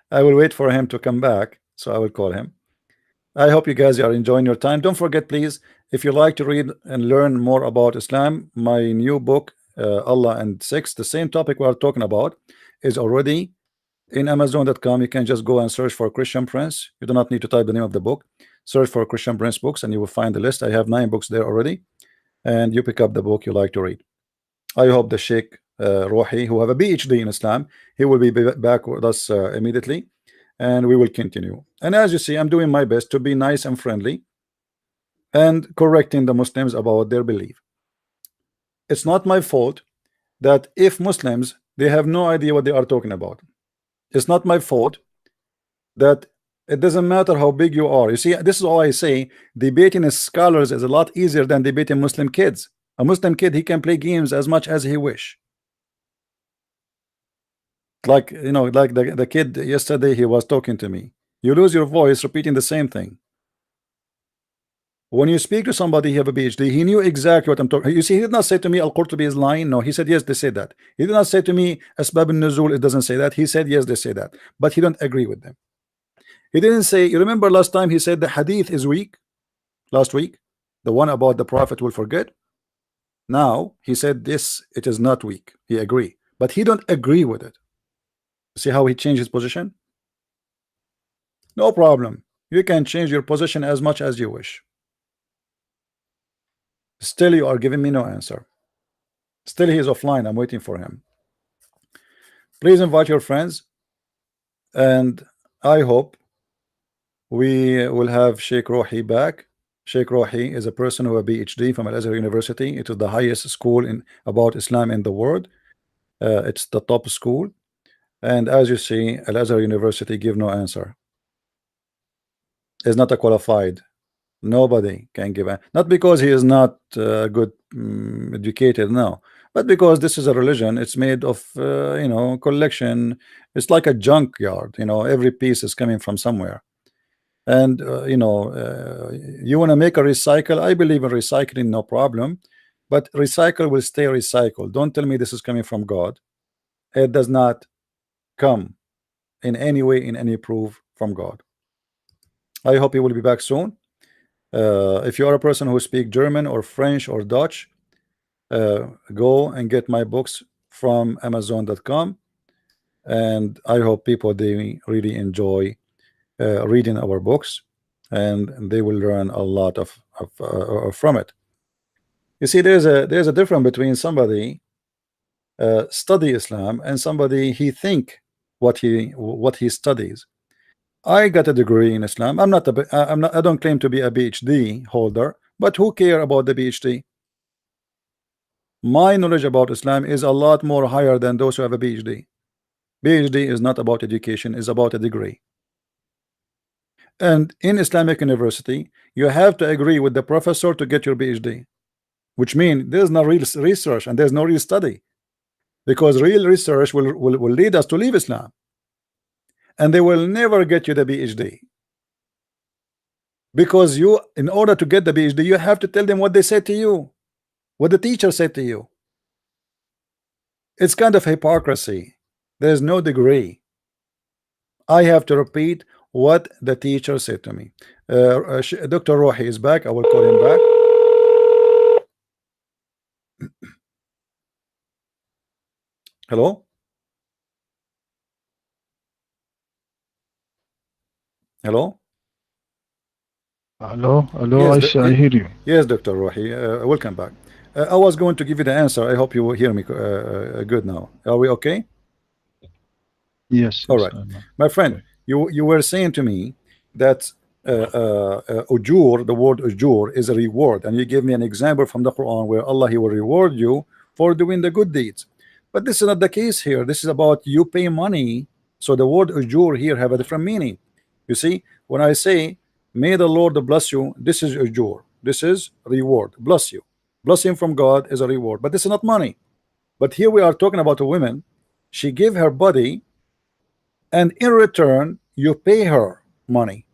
I will wait for him to come back, so I will call him. I hope you guys are enjoying your time. Don't forget, please, if you like to read and learn more about Islam, my new book, Allah and Sex, the same topic we are talking about, is already in Amazon.com. You can just go and search for Christian Prince. You do not need to type the name of the book. Search for Christian Prince books and you will find the list. I have 9 books there already, and you pick up the book you like to read. I hope the Sheikh Rohi, who have a PhD in Islam, he will be back with us immediately, and we will continue. And as you see, I'm doing my best to be nice and friendly and correcting the Muslims about their belief. It's not my fault that if Muslims, they have no idea what they are talking about. It's not my fault that it doesn't matter how big you are. You see, this is all I say. Debating scholars is a lot easier than debating Muslim kids. A Muslim kid, he can play games as much as he wish. Like, you know, like the kid yesterday, he was talking to me. You lose your voice repeating the same thing. When you speak to somebody, he have a PhD, he knew exactly what I'm talking. You see, he did not say to me Al-Qurtubi is lying. No, he said yes, they say that. He did not say to me Asbab al-Nuzul, it doesn't say that. He said yes, they say that, but he don't agree with them. He didn't say, you remember last time he said the hadith is weak, last week, the one about the prophet will forget. Now he said this, it is not weak. He agree, but he don't agree with it. See how he changed his position? No problem. You can change your position as much as you wish. Still you are giving me no answer. Still he is offline. I'm waiting for him. Please invite your friends, and I hope we will have Sheikh Rohi back. Sheikh Rohi is a person who has a PhD from Azhar University. It is the highest school in about Islam in the world. It's the top school, and as you see, Al-Azhar University give no answer. Is not a qualified. Nobody can give a, not because he is not good educated, no, but because this is a religion. It's made of you know, collection. It's like a junkyard. You know, every piece is coming from somewhere. And you know, you want to make a recycle. I believe in recycling, no problem, but recycle will stay recycled. Don't tell me this is coming from God. It does not come in any way, in any proof from God. I hope he will be back soon. If you are a person who speaks German or French or Dutch, go and get my books from Amazon.com, and I hope people, they really enjoy reading our books, and they will learn a lot of from it. You see, there's a difference between somebody study Islam and somebody he think what he studies. I got a degree in Islam. I don't claim to be a PhD holder, But who care about the PhD? My knowledge about Islam is a lot more higher than those who have a PhD. PhD is not about education, it's about a degree. And in Islamic university, you have to agree with the professor to get your PhD, which means there's no real research and there's no real study, because real research will lead us to leave Islam, and they will never get you the PhD, because you, in order to get the PhD, you have to tell them what they said to you, what the teacher said to you. It's kind of hypocrisy. There's no degree. I have to repeat what the teacher said to me. Dr. Rohi is back. I will call him back. Hello? Hello? Hello, Yes, I hear you. yes, Dr. Rohi. Welcome back. I was going to give you the answer. I hope you will hear me good now. Are we okay? Yes, All right, my friend, okay. you were saying to me that ujur, the word ujur is a reward, and you gave me an example from the Quran where Allah, he will reward you for doing the good deeds. But this is not the case here. This is about you pay money. So the word ujur here have a different meaning. You see, when I say may the Lord bless you, this is ujur, this is reward. Bless you, blessing from God is a reward, but this is not money. But here we are talking about a woman. She gave her body, and in return you pay her money.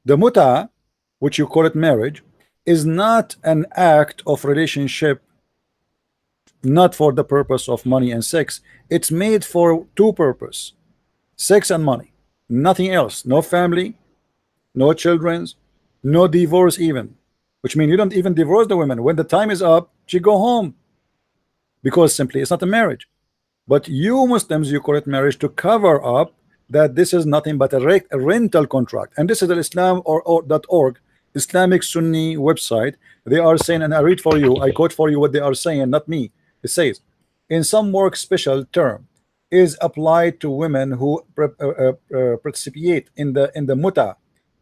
The muta, which you call it marriage, is not an act of relationship, not for the purpose of money and sex. It's made for two purposes: sex and money, nothing else. No family, no children's, no divorce even, which means you don't even divorce the women. When the time is up, she go home, because simply it's not a marriage. But you Muslims, you call it marriage to cover up that this is nothing but a rental contract. And this is the Islam .org, Islamic Sunni website. They are saying, and I read for you, I quote for you what they are saying, not me. It says, in some work special term is applied to women who participate in the muta,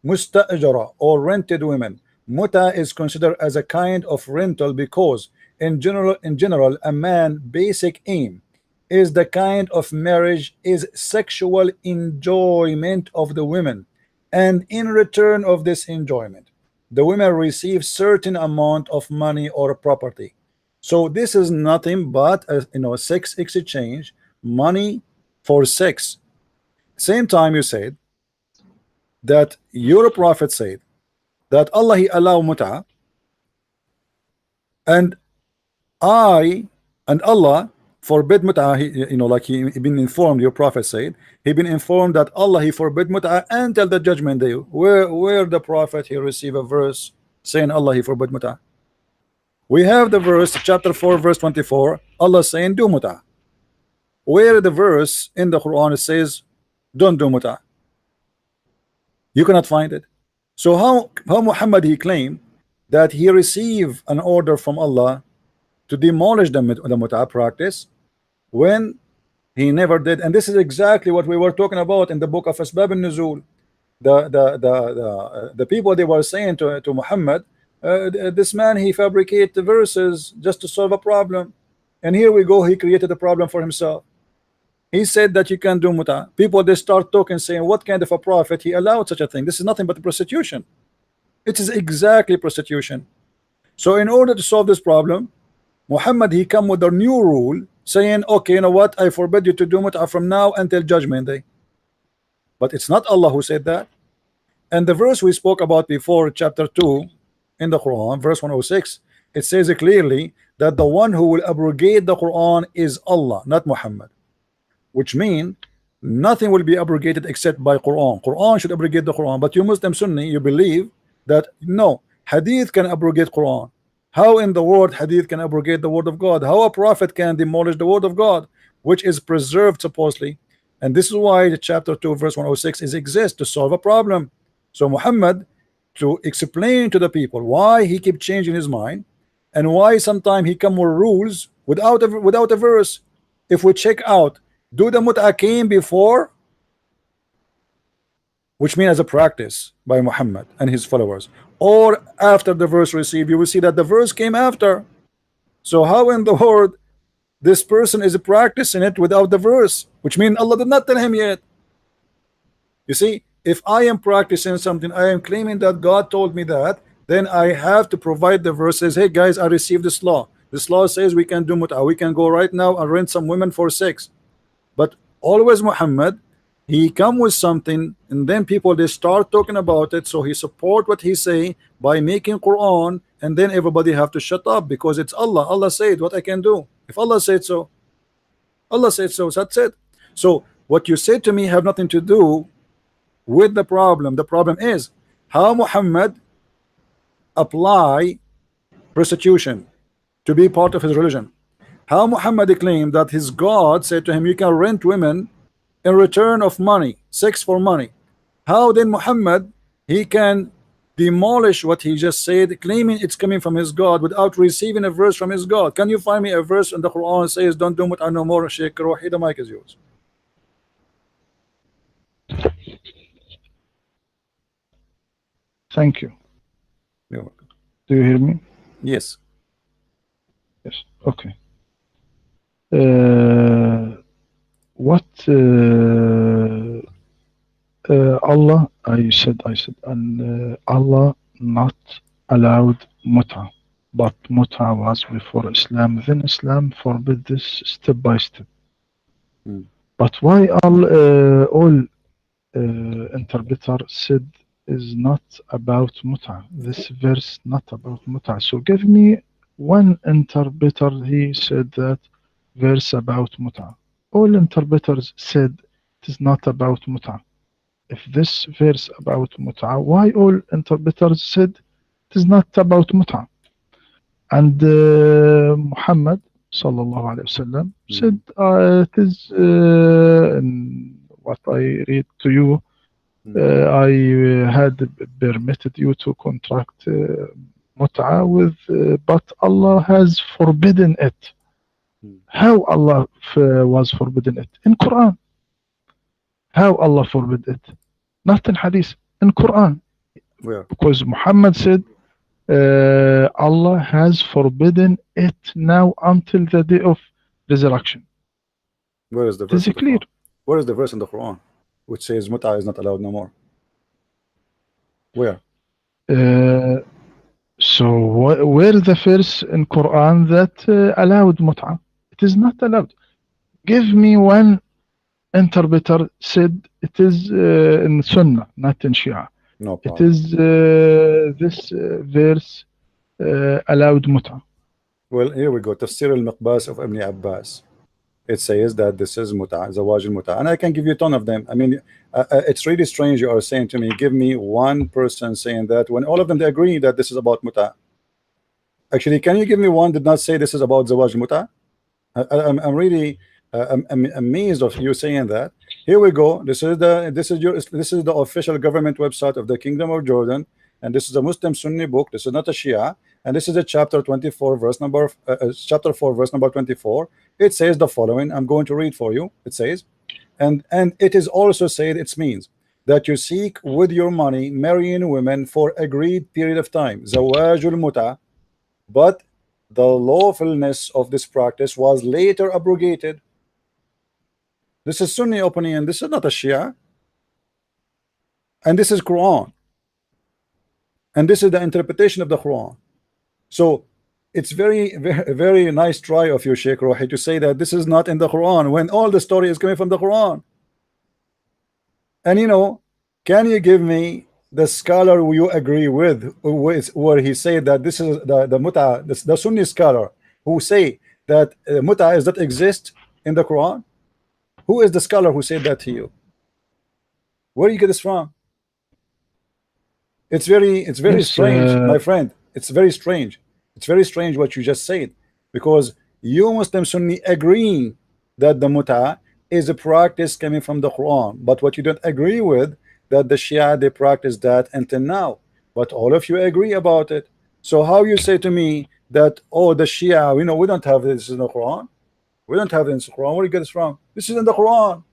musta'jara, or rented women. Muta is considered as a kind of rental because in general a man basic aim is the kind of marriage is sexual enjoyment of the women, and in return of this enjoyment the women receive certain amount of money or property. So this is nothing but a sex exchange, money for sex. Same time you said that your prophet said that Allah, he allow muta, and I and Allah forbid mut'ah. Like he been informed, your prophet said, he been informed that Allah, he forbid mut'ah until the judgment day. Where the prophet he receive a verse saying Allah, he forbid mut'ah? We have the verse, chapter 4, verse 24, Allah saying do mut'ah. Where the verse in the Quran it says don't do mut'ah? You cannot find it. So how Muhammad he claimed that he received an order from Allah to demolish the mut'ah practice when he never did? And this is exactly what we were talking about in the book of Asbab al-Nuzul. The people, they were saying to Muhammad, this man, he fabricate the verses just to solve a problem, and here we go, he created a problem for himself. He said that you can do mut'ah. People, they start talking, saying, what kind of a prophet he allowed such a thing? This is nothing but prostitution. It is exactly prostitution. So in order to solve this problem, Muhammad, he come with a new rule saying, okay, you know what, I forbid you to do mut'ah from now until judgment day. But it's not Allah who said that. And the verse we spoke about before, chapter 2 in the Quran, verse 106, it says clearly that the one who will abrogate the Quran is Allah, not Muhammad, which means nothing will be abrogated except by Quran. Quran should abrogate the Quran. But you Muslim Sunni, you believe that no, hadith can abrogate Quran. How in the world hadith can abrogate the word of God? How a prophet can demolish the word of God, which is preserved supposedly? And this is why the chapter 2 verse 106 is exists to solve a problem. So Muhammad, to explain to the people why he keep changing his mind, and why sometimes he come with rules without a verse. If we check out, do the mut'ah came before, which means as a practice by Muhammad and his followers, or after the verse received, you will see that the verse came after. So how in the world this person is practicing it without the verse, which means Allah did not tell him yet. You see, if I am practicing something, I am claiming that God told me that, then I have to provide the verses. Hey guys, I received this law. This law says we can do mut'ah. We can go right now and rent some women for sex. But always Muhammad, he come with something, and then people they start talking about it. So he support what he say by making Quran, and then everybody have to shut up because it's Allah. Allah said what I can do. If Allah said so, Allah said so. That's it. So what you say to me have nothing to do with the problem. The problem is how Muhammad apply prostitution to be part of his religion. How Muhammad claimed that his God said to him, you can rent women in return of money, sex for money. How then Muhammad, he can demolish what he just said, claiming it's coming from his God without receiving a verse from his God? Can you find me a verse in the Quran that says don't do mut'ah no more? Sheikh Rohi, the mic is yours. Thank you. You're welcome. Do you hear me? Yes. Yes. Okay. What Allah, I said, and Allah not allowed mut'ah, but mut'ah was before Islam. Then Islam forbid this step by step. But why all interpreter said is not about mut'ah? This verse not about mut'ah. So give me one interpreter. He said that verse about mut'ah. All interpreters said it is not about mut'ah. If this verse about mut'ah, why all interpreters said it is not about mut'ah? And Muhammad sallallahu alaihi wasallam said it is what I read to you. I had permitted you to contract mut'ah with, but Allah has forbidden it. How Allah was forbidden it? In Quran. How Allah forbid it? Not in Hadith, in Quran. Where? Because Muhammad said Allah has forbidden it now until the day of resurrection. Where is the verse? Is it clear? Where is the verse in the Quran which says mut'ah is not allowed no more? Where? So where is the verse in Quran that allowed mut'ah? It is not allowed. Give me one interpreter said it is in Sunnah, not in Shia. No problem. It is this verse allowed mut'ah. Well, here we go. Tafsir al-Miqbas of Ibn Abbas. It says that this is mut'ah, zawaj al-mut'ah, and I can give you a ton of them. I mean, it's really strange you are saying to me, give me one person saying that when all of them they agree that this is about mut'ah. Actually, can you give me one did not say this is about zawaj al-mut'ah? I'm really I'm amazed of you saying that. Here we go. This is the official government website of the Kingdom of Jordan, and this is a Muslim Sunni book. This is not a Shia, and this is a chapter 24, verse number chapter 4, verse number 24. It says the following. I'm going to read for you. It says, and it is also said it means that you seek with your money marrying women for agreed period of time, zawajul mut'ah, but the lawfulness of this practice was later abrogated. This is Sunni opinion. This is not a Shia. And this is Quran. And this is the interpretation of the Quran. So it's very nice try of you, Sheikh Rohi, to say that this is not in the Quran when all the story is coming from the Quran. And you know, can you give me the scholar who you agree with where he said that this is the mut'ah, the Sunni scholar who say that mut'ah does not exist in the Quran? Who is the scholar who said that to you? Where do you get this from? It's very strange, my friend. It's very strange. It's very strange what you just said, because you Muslim Sunni agreeing that the mut'ah is a practice coming from the Quran, but what you don't agree with that the Shia they practice that until now, but all of you agree about it. So how you say to me that, oh, the Shia, you know, we don't have this in the Quran? We don't have it in the Quran. Where do you get this from? This is in the Quran.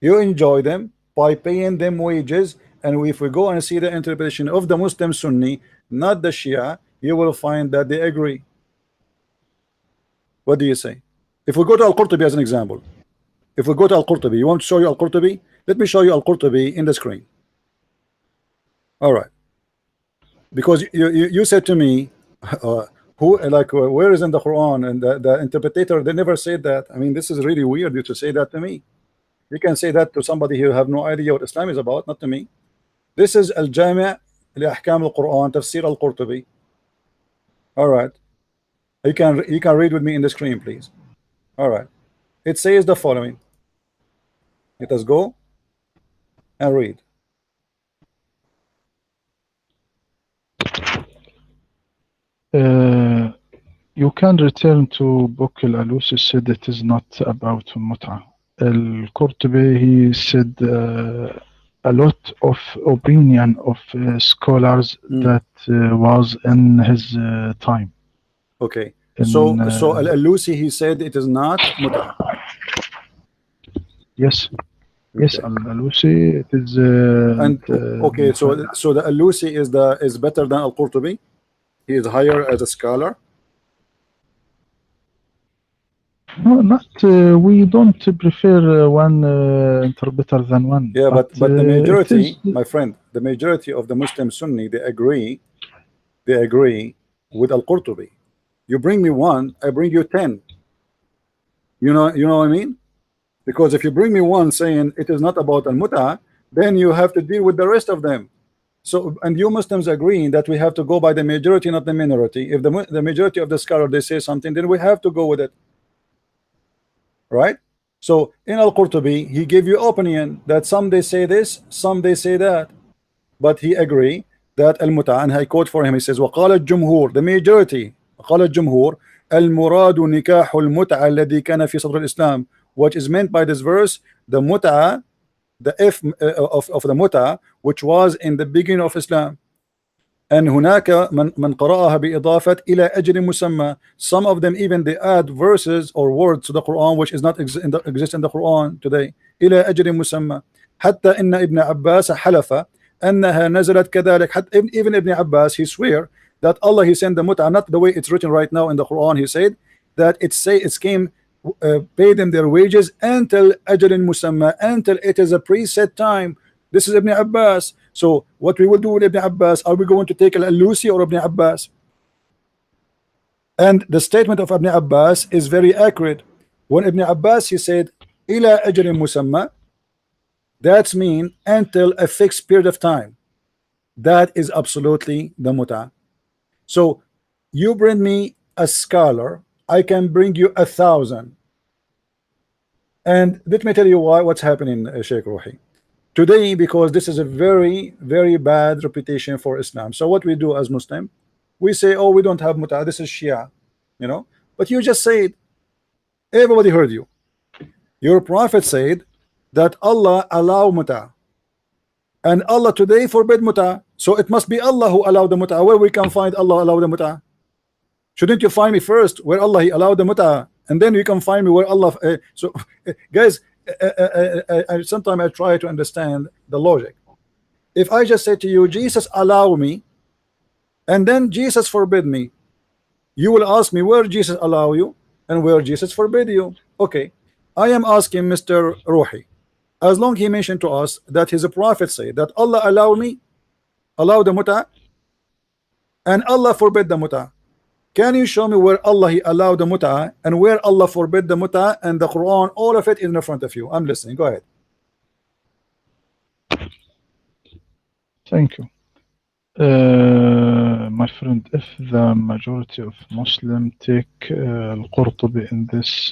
You enjoy them by paying them wages and if we go and see the interpretation of the Muslim Sunni, not the Shia, you will find that they agree. What do you say? If we go to Al-Qurtubi as an example, if we go to Al-Qurtubi, you want to show you Al-Qurtubi? Let me show you Al-Qurtubi in the screen. All right, because you said to me, where is in the Quran and the interpreter? They never said that. I mean, this is really weird you to say that to me. You can say that to somebody who have no idea what Islam is about, not to me. This is Al-Jami' li Ahkam al-Quran, Tafsir Al-Qurtubi. All right, you can read with me in the screen, please. All right, it says the following. Let us go and read. You can return to book Al-Alusi said it is not about Mut'a. Al-Qurtubi, he said a lot of opinion of scholars that was in his time. Okay, so Al-Alusi, he said it is not Mut'a. Yes. Yes, Al-Alusi, it is. Okay, so the Al-Alusi is better than Al-Qurtubi. He is higher as a scholar. No, not. We don't prefer one interpreter than one. Yeah, but the majority, my friend, the majority of the Muslim Sunni, they agree with Al-Qurtubi. You bring me one, I bring you 10. You know what I mean? Because if you bring me one saying it is not about Al-Mut'a, then you have to deal with the rest of them. So, and you Muslims agreeing that we have to go by the majority, not the minority. If the majority of the scholar they say something, then we have to go with it, right? So in Al-Qurtubi, he gave you opinion that some they say this, some they say that, but he agree that Al-Mut'a, and I quote for him, he says, وقال الجمهور, the majority, قال الجمهور المراد نكاح المتعة الذي كان في صدر الإسلام. What is meant by this verse, the mut'a, the F of the mut'a, which was in the beginning of Islam. And هناك من قرأها بإضافة إلى أجل مسمى. Some of them even they add verses or words to the Quran which is not exist in the Quran today. إلى أجل مسمى. حتى إن ابن عباس حلف أنها نزلت كذلك. Even Ibn Abbas, he swear that Allah, he sent the mut'a not the way it's written right now in the Quran. He said that it came. Pay them their wages until ajal musamma, until it is a preset time. This is Ibn Abbas. So what we will do with Ibn Abbas, are we going to take Al-Alusi or Ibn Abbas? And the statement of Ibn Abbas is very accurate. When Ibn Abbas, he said ila ajal musamma, that's mean until a fixed period of time. That is absolutely the mut'a. So you bring me a scholar, I can bring you 1,000. And let me tell you what's happening, Sheikh Rohi. Today, because this is a very, very bad reputation for Islam. So what we do as Muslim, we say, oh, we don't have mut'a, this is Shia, you know. But you just said, everybody heard you. Your prophet said that Allah allow mut'a. And Allah today forbid mut'a. So it must be Allah who allowed the mut'a. Where we can find Allah allowed the mut'a? Shouldn't you find me first where Allah he allowed the mut'a, and then you can find me where Allah guys, sometimes I try to understand the logic. If I just say to you, Jesus allow me, and then Jesus forbid me, you will ask me where Jesus allow you and where Jesus forbid you. Okay, I am asking Mr. Rohi, as long he mentioned to us that his prophet say that Allah allow me, allow the mut'a, and Allah forbid the mut'a. Can you show me where Allah he allowed the mut'a and where Allah forbid the mut'a? And the Quran, all of it is in front of you. I'm listening. Go ahead. Thank you. My friend, if the majority of Muslims take Al-Qurtubi in this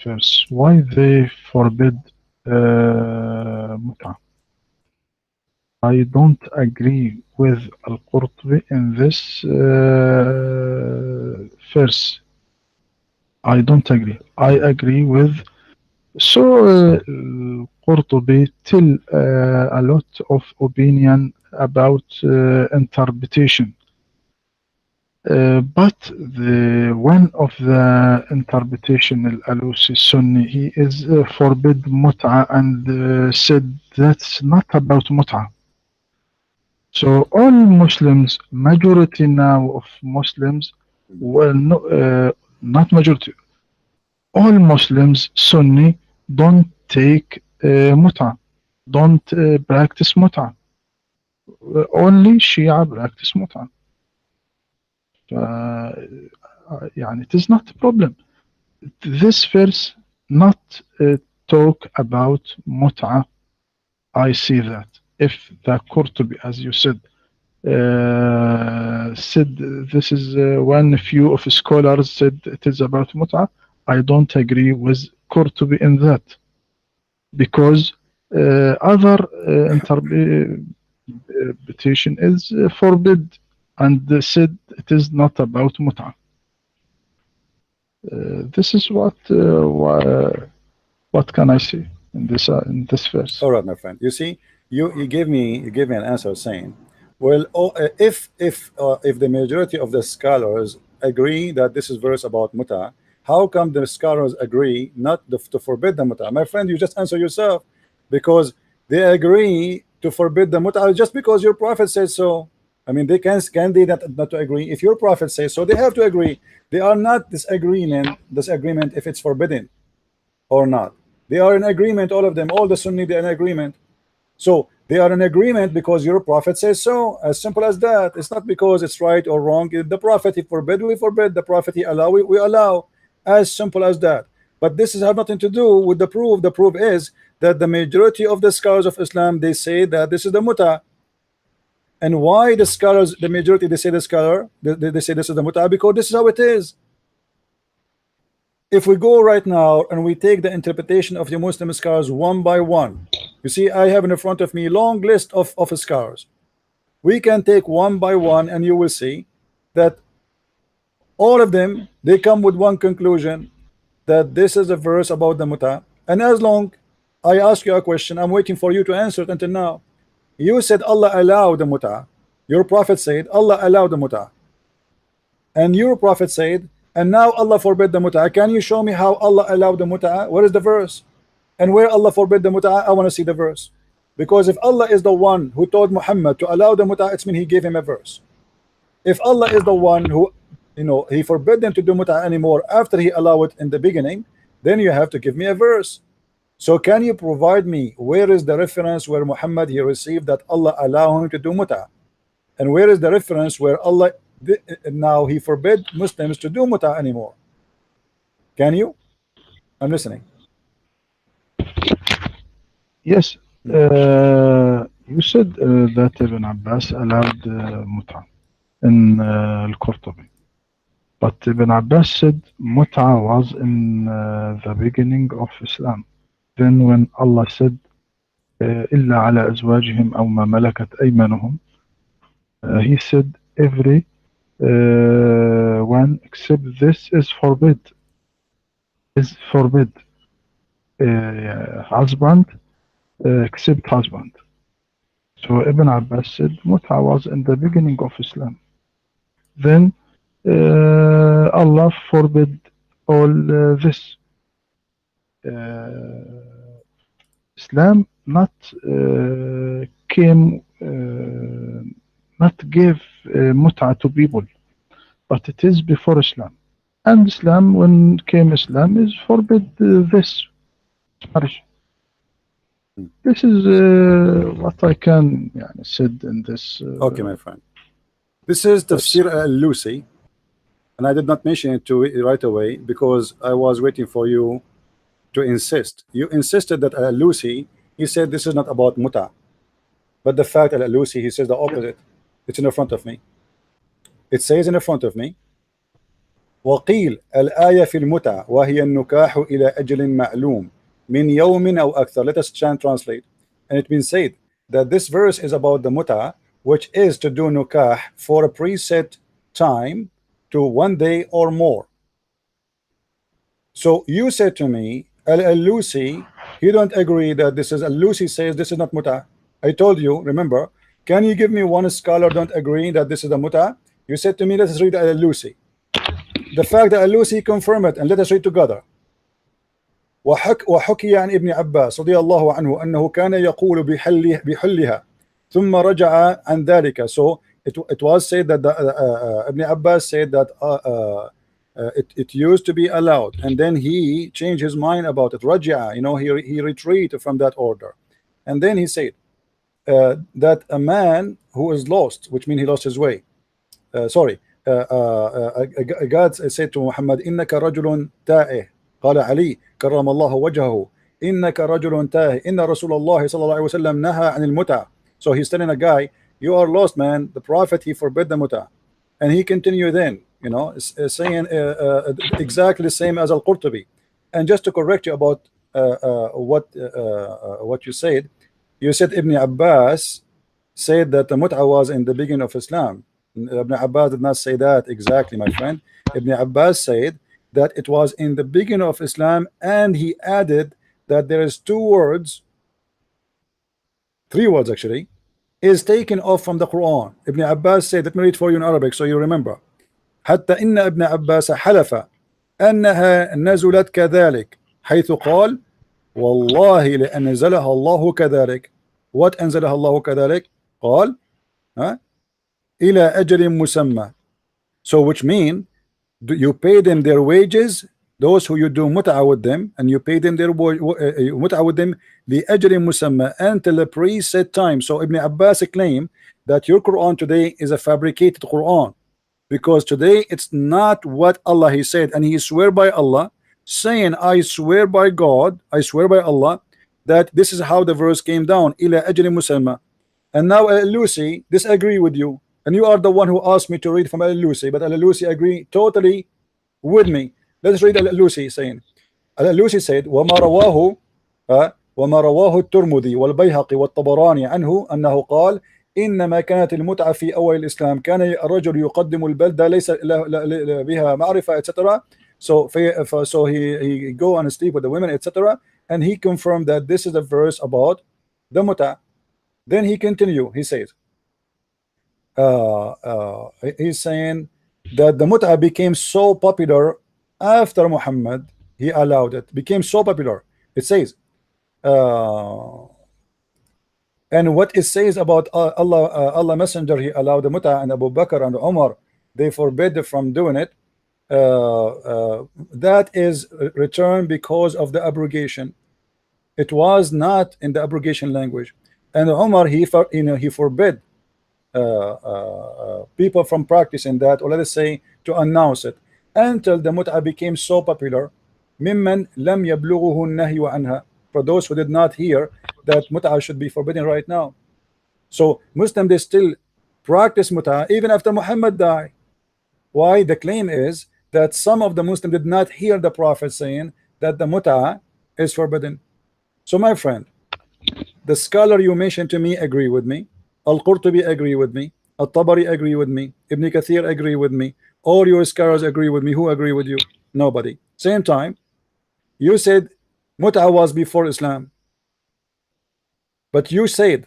verse, why they forbid mut'a? I don't agree with Al-Qurtubi in this verse. I don't agree. I agree with. So Qurtubi tell a lot of opinion about interpretation. But the one of the interpretation Al-Alusi Sunni, he is forbid mut'a and said that's not about mut'a. So all Muslims, majority now of Muslims, well, no, not majority, all Muslims, Sunni, don't take mut'a, don't practice mut'a. Only Shia practice mut'a. يعني it is not a problem. This verse not talk about mut'a. I see that. If the Qurtubi, as you said this is one few of scholars said it is about mut'a. I don't agree with Qurtubi in that because other interpretation is forbid and said it is not about mut'a. This is what can I say in this verse. All right, my friend. You see, you gave me an answer saying, well, if the majority of the scholars agree that this is verse about muta, how come the scholars agree not to forbid the muta? My friend, you just answer yourself, because they agree to forbid the muta just because your prophet says so. I mean, they can they not to agree? If your prophet says so, they have to agree. They are not disagreement if it's forbidden or not. They are in agreement, all of them, all the Sunni, they're in agreement. So they are in agreement because your prophet says so. As simple as that. It's not because it's right or wrong. The prophet, he forbid, we forbid. The prophet, he allow, we allow. As simple as that. But this has nothing to do with the proof. The proof is that the majority of the scholars of Islam, they say that this is the muta. And why the scholars, the majority, they say the scholar, they say this is the muta, because this is how it is. If we go right now and we take the interpretation of the Muslim scholars one by one, you see, I have in front of me long list of scholars. We can take one by one, and you will see that all of them, they come with one conclusion, that this is a verse about the muta. And as long I ask you a question, I'm waiting for you to answer it until now. You said Allah allowed the muta. Your prophet said Allah allowed the muta. And your prophet said, and now Allah forbid the muta. Can you show me how Allah allowed the muta? Where is the verse? And where Allah forbid the muta, I want to see the verse. Because if Allah is the one who told Muhammad to allow the muta, it's mean he gave him a verse. If Allah is the one who, he forbid them to do muta anymore after he allowed it in the beginning, then you have to give me a verse. So can you provide me where is the reference where Muhammad, he received that Allah allow him to do muta? And where is the reference where Allah now he forbid Muslims to do muta anymore? Can you? I'm listening. Yes, you said that Ibn Abbas allowed muta in al-Qurtubi, but Ibn Abbas said muta was in the beginning of Islam. Then when Allah said إلا على أزواجهم أو ما ملكت أيمانهم, he said every one except this is forbid. Husband except husband. So Ibn Abbas said muta was in the beginning of Islam. Then Allah forbid all this. Islam not give muta to people, but it is before Islam. And Islam, when came Islam, is forbid this marriage. This is what I can said in this. Okay, my friend. This is Tafsir al-Lusi, and I did not mention it to right away because I was waiting for you to insist. You insisted that al-Lusi, he said this is not about muta, but the fact al-Lusi, he says the opposite. It's in the front of me. It says in the front of me, وقيل الآية في المتع وهي النكاح إلى أجل معلوم من يوم أو أكثر. Let us translate. And it been said that this verse is about the muta, which is to do nukah for a preset time to 1 day or more. So you said to me, al-Lusi, he don't agree that this is al-Lusi says this is not muta. I told you, remember, can you give me one scholar don't agree that this is a muta? You said to me, let us read al-Lusi. The fact that al-Lusi confirmed it, and let us read together. وحكي عن ابن عباس رضي الله عنه أنه كان يقول بحلها ثم رجع عن ذلك. So it was said that Ibn Abbas said that it used to be allowed, and then he changed his mind about it. Raja, he retreated from that order, and then he said that a man who is lost, which means he lost his way. Sorry, God said to Muhammad, إنك رجل تائه. قال علي كرم الله وجهه إنك رجل تائه إن رسول الله صلى الله عليه وسلم نهى عن المتعة. So he's telling a guy, you are lost, man. The Prophet, he forbid the muta. And he continued then, saying exactly the same as Al-Qurtubi. And just to correct you about what you said Ibn Abbas said that the mut'a was in the beginning of Islam. Ibn Abbas did not say that exactly, my friend. Ibn Abbas said that it was in the beginning of Islam, and he added that there is three words actually, is taken off from the Quran. Ibn Abbas said, let me read for you in Arabic so you remember. حتى إن ابن عباس حلف أنها نزلت كذلك حيث قال والله لأنزلها الله كذلك. What أنزلها الله كذلك? قال إلى أجل مسمى. So which mean you pay them their wages, those who you do mut'a with them, and you pay them their mut'a with them لأجل مسمى, until the preset time. So Ibn Abbas claimed that your Quran today is a fabricated Quran, because today it's not what Allah he said, and he swear by Allah, saying I swear by God, I swear by Allah that this is how the verse came down, ila ajli musamma. And now Al-Lusi disagree with you, and you are the one who asked me to read from Al-Lusi, but Al-Lusi agree totally with me. Let's read Al-Lusi saying, Al-Lusi said وما رواه الترمذي والبيهقي والطبراني عنه أنه قال إنما كانت المتعة في أول الإسلام كان الرجل يقدم البلدة ليس بها معرفة etc. So he go and sleep with the women etc. And he confirmed that this is a verse about the muta. Then he continue, he says he's saying that the muta became so popular after Muhammad, he allowed it, became so popular. It says and what it says about Allah Messenger, he allowed the muta, and Abu Bakr and Umar, they forbid from doing it. That is returned because of the abrogation. It was not in the abrogation language, and Umar he forbid people from practicing that, or let us say to announce it, until the mut'a became so popular. ممن لم يبلغه النهي عنها, for those who did not hear that mut'a should be forbidden right now. So Muslims, they still practice mut'a even after Muhammad died. Why? The claim is that some of the Muslims did not hear the Prophet saying that the mut'a is forbidden. So my friend, the scholar you mentioned to me agree with me, Al-Qurtubi agree with me, Al-Tabari agree with me, Ibn Kathir agree with me, all your scholars agree with me. Who agree with you? Nobody. Same time, you said mut'a was before Islam, but you said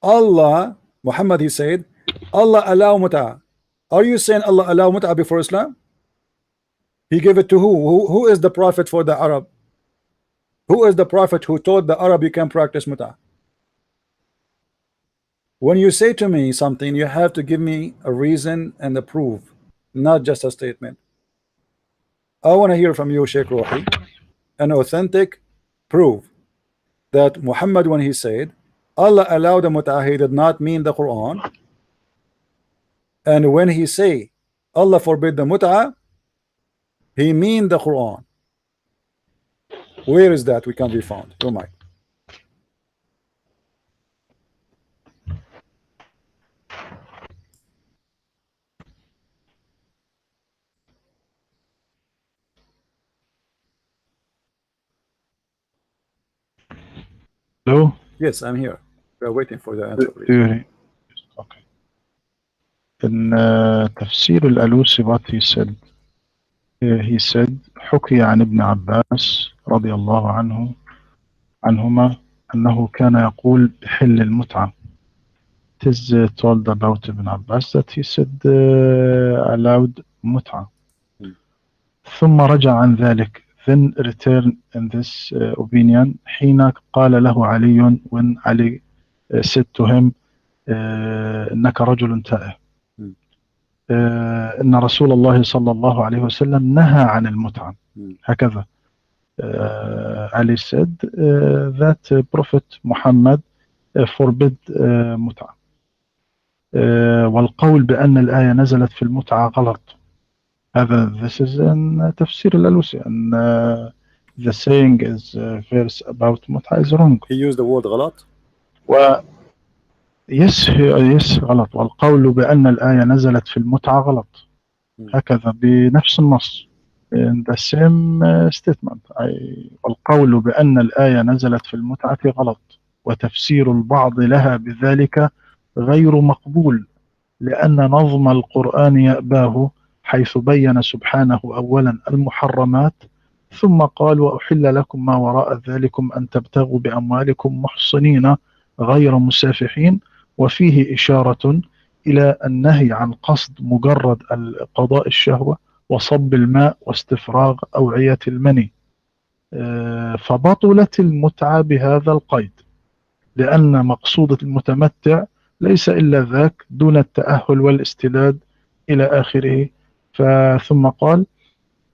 Allah, Muhammad, he said Allah allow mut'a. Are you saying Allah allow mut'a before Islam? He gave it to who? Who is the prophet for the Arab? Who is the prophet who told the Arab you can practice mut'a? When you say to me something, you have to give me a reason and a proof, not just a statement. I want to hear from you, Sheikh Rohi, an authentic proof that Muhammad, when he said Allah allowed the mut'a, he did not mean the Quran. And when he say Allah forbid the mut'a, he mean the Quran. Where is that we can be found? Oh my. Hello? Yes, I'm here. We are waiting for the answer, please. Okay. In تفسير الألوسي, what he said, حكي عن ابن عباس رضي الله عنهما أنه كان يقول بحل المتعة. It is told about Ibn Abbas that he said allowed متعة. ثم رجع عن ذلك, then return in this opinion حين قال له علي, when Ali said to him إنك رجل تائه. إن رسول الله صلى الله عليه وسلم نهى عن المتعة. هكذا Ali said that Prophet Muhammad forbid متعة. والقول بأن الآية نزلت في المتعة غلط. هذا this is an تفسير الألوسي and the saying is verse about متعة is wrong. He used the word غلط. yes غلط. والقول بأن الآية نزلت في المتعة غلط. هكذا بنفس النص in the same statement. والقول بأن الآية نزلت في المتعة غلط، وتفسير البعض لها بذلك غير مقبول، لأن نظم القرآن يأباه، حيث بين سبحانه أولا المحرمات، ثم قال وأحل لكم ما وراء ذلكم أن تبتغوا بأموالكم محصنين غير مسافحين، وفيه إشارة إلى النهي عن قصد مجرد قضاء الشهوة وصب الماء واستفراغ أوعية المني. فبطلت المتعة بهذا القيد، لأن مقصود المتمتع ليس إلا ذاك دون التأهل والاستداد إلى آخره. ثم قال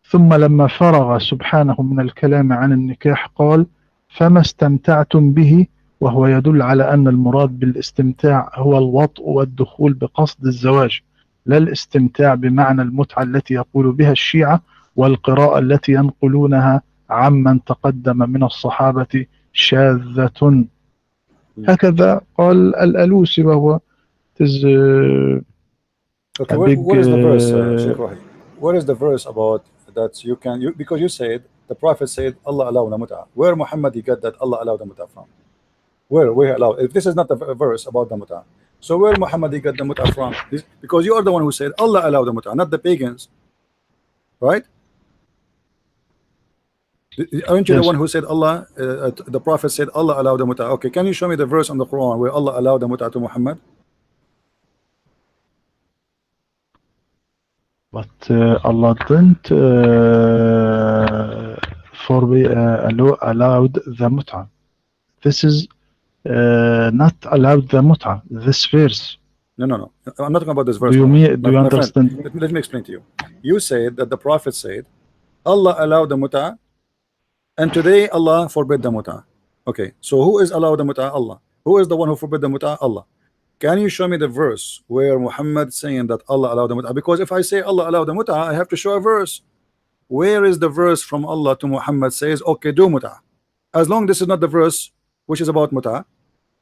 ثم لما فرغ سبحانه من الكلام عن النكاح قال فما استمتعتم به، وهو يدل على أن المراد بالاستمتاع هو الوطء والدخول بقصد الزواج، لا الاستمتاع بمعنى المتعة التي يقول بها الشيعة، والقراءة التي ينقلونها عمن تقدم من الصحابة شاذة. هكذا قال الألوسي، وهو okay, what is the verse, Sheikh Rohi? What is the verse about that you can, because you said the Prophet said Allah allowed the mut'ah. Where Muhammad he got that Allah allowed the mut'ah from? Where allow? If this is not the verse about the mut'ah, so where Muhammad he got the mut'ah from? Because you are the one who said Allah allowed the mut'ah, not the pagans, right? Aren't you the one who said Allah? The Prophet said Allah allowed the mut'ah. Okay, can you show me the verse on the Quran where Allah allowed the mut'ah to Muhammad? But Allah didn't allowed the mut'ah. This is not allowed the mut'ah. This verse. No. I'm not talking about this verse. Do you understand? Let me explain to you. You said that the Prophet said Allah allowed the mut'ah, and today Allah forbid the mut'ah. Okay, so who is allowed the mut'ah? Allah. Who is the one who forbid the mut'ah? Allah. Can you show me the verse where Muhammad saying that Allah allowed the mut'ah? Because if I say Allah allowed the mut'ah, I have to show a verse. Where is the verse from Allah to Muhammad says, okay, do mut'ah? As long as this is not the verse which is about mut'ah,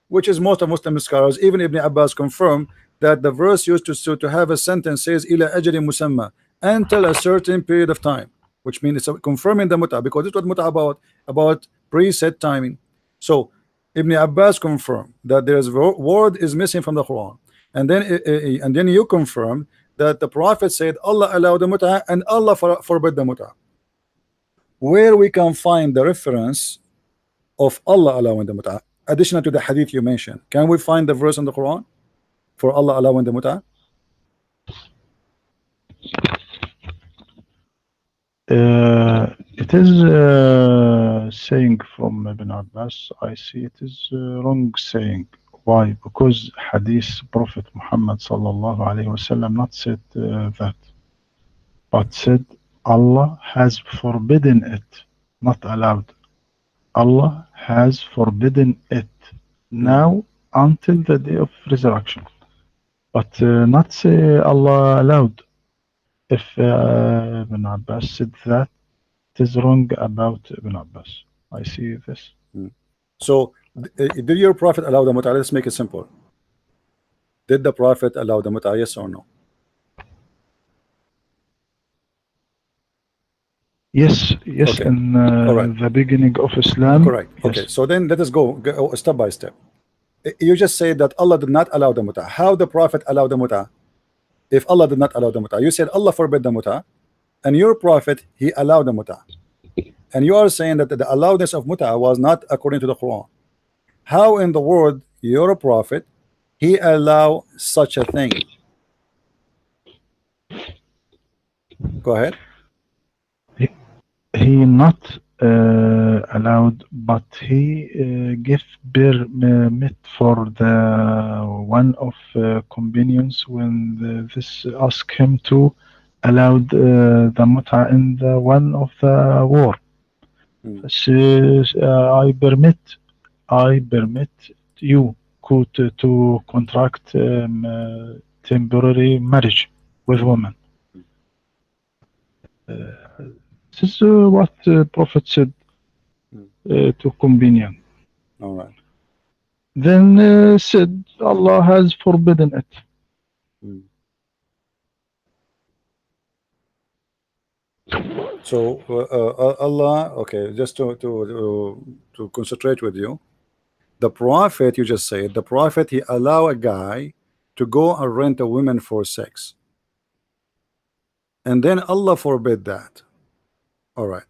which is most of Muslim scholars, even Ibn Abbas confirm that the verse used to have a sentence says ila ajri musamma, until a certain period of time, which means it's confirming the mut'ah, because it's what mut'ah about preset timing. So Ibn Abbas confirmed that there is word is missing from the Quran, and then you confirm that the Prophet said Allah allowed the mut'ah and Allah forbid the mut'ah. Where we can find the reference of Allah allowing the mut'ah, additional to the hadith you mentioned? Can we find the verse in the Quran for Allah allowing the mut'ah? It is saying from Ibn Abbas. I see it is wrong saying. Why? Because hadith Prophet Muhammad sallallahu alaihi wasallam not said that, but said Allah has forbidden it, not allowed. Allah has forbidden it now until the day of resurrection, but not say Allah allowed. If Ibn Abbas said that, it is wrong about Ibn Abbas. I see this. So did your Prophet allow the mut'ah? Let's make it simple. Did the Prophet allow the mut'ah, yes or no? Yes, okay. In the beginning of Islam. Correct. Yes. Okay, so then let us go step by step. You just say that Allah did not allow the mut'ah. How the Prophet allowed the mut'ah? If Allah did not allow the mut'ah, you said Allah forbid the mut'ah, and your Prophet he allowed the mut'ah, and you are saying that the allowedness of mut'ah was not according to the Quran. How in the world your Prophet he allow such a thing? Go ahead. He not allowed, but he gave permit for the one of companions when this asked him to allow the muta in the one of the war. I permit you to contract temporary marriage with women. This is what Prophet said to companion. All right. Then said Allah has forbidden it. So Allah, okay, just to concentrate with you, the Prophet, you just said, the Prophet, he allow a guy to go and rent a woman for sex, and then Allah forbid that. All right.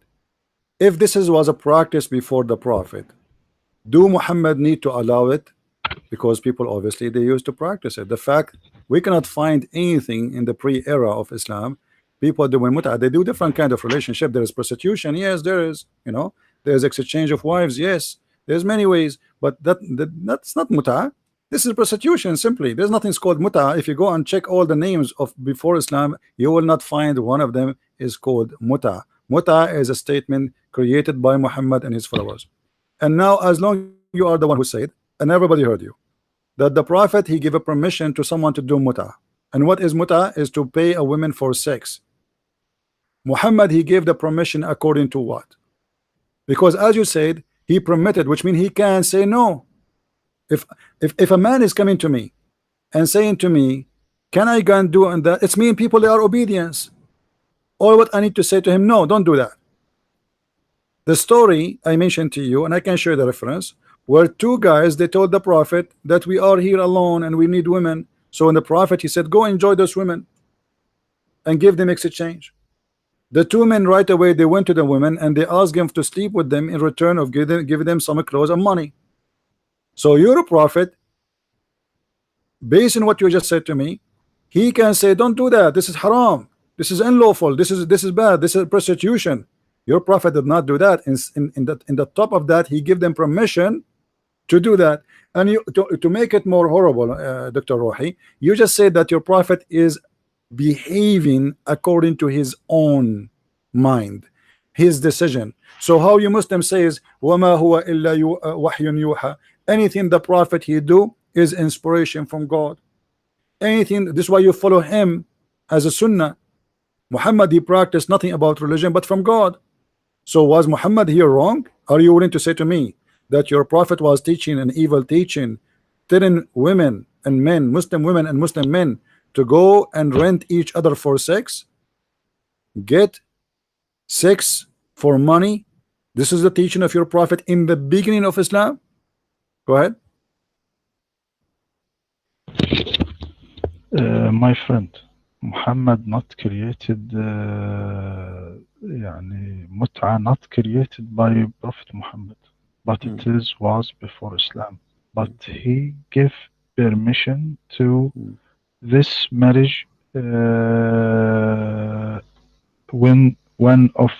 If this was a practice before the Prophet, do Muhammad need to allow it? Because people obviously they used to practice it. The fact we cannot find anything in the pre-era of Islam, people doing mut'a, they do different kind of relationship. There is prostitution, yes, there is, you know, there's exchange of wives, yes, there's many ways, but that's not mut'a. This is prostitution simply. There's nothing called mut'a. If you go and check all the names of before Islam, you will not find one of them is called mut'a. Mut'a is a statement created by Muhammad and his followers. And now, as long you are the one who said, and everybody heard you, that the Prophet he gave a permission to someone to do muta. And what is muta? Is to pay a woman for sex. Muhammad he gave the permission according to what? Because as you said, he permitted, which means he can say no. If a man is coming to me and saying to me, can I go and do and that, it's mean people they are obedience. Or what I need to say to him, no, don't do that. The story I mentioned to you, and I can show you the reference, where two guys they told the Prophet that we are here alone and we need women. So when the Prophet he said, go enjoy those women and give them exchange. The two men right away they went to the women and they asked them to sleep with them in return of giving them some clothes and money. So your Prophet, based on what you just said to me, he can say, don't do that, this is haram, this is unlawful, this is bad, this is prostitution. Your Prophet did not do that. In the top of that, he gave them permission to do that. And you to make it more horrible, Dr. Rohi, you just said that your Prophet is behaving according to his own mind, his decision. So how you Muslim says وَمَا هُوَ إِلَّا وَحْيٌ يُوحَى, anything the Prophet he do is inspiration from God. Anything, this is why you follow him as a sunnah. Muhammad he practiced nothing about religion but from God. So was Muhammad here wrong? Are you willing to say to me that your Prophet was teaching an evil teaching, telling women and men, Muslim women and Muslim men, to go and rent each other for sex, get sex for money? This is the teaching of your Prophet in the beginning of Islam. Go ahead. My friend, Muhammad not created mut'a not created by Prophet Muhammad, but it was before Islam. But he gave permission to this marriage when one of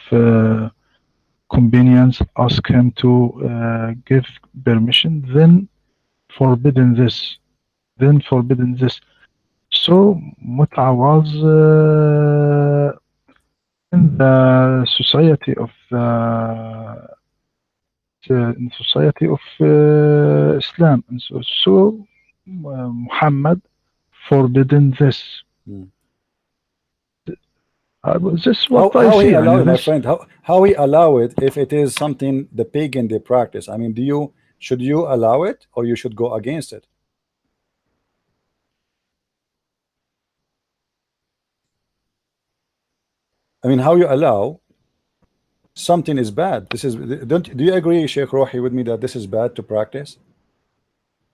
companions asked him to give permission, then forbidden this. So mut'a was in the society of Islam, and so Muhammad forbidden this. This is what I how see. He allow it, my friend? How he allow it if it is something the pagan they practice? I mean, should you allow it or you should go against it? I mean, how you allow something is bad? This is do you agree, Sheikh Rohi, with me that this is bad to practice?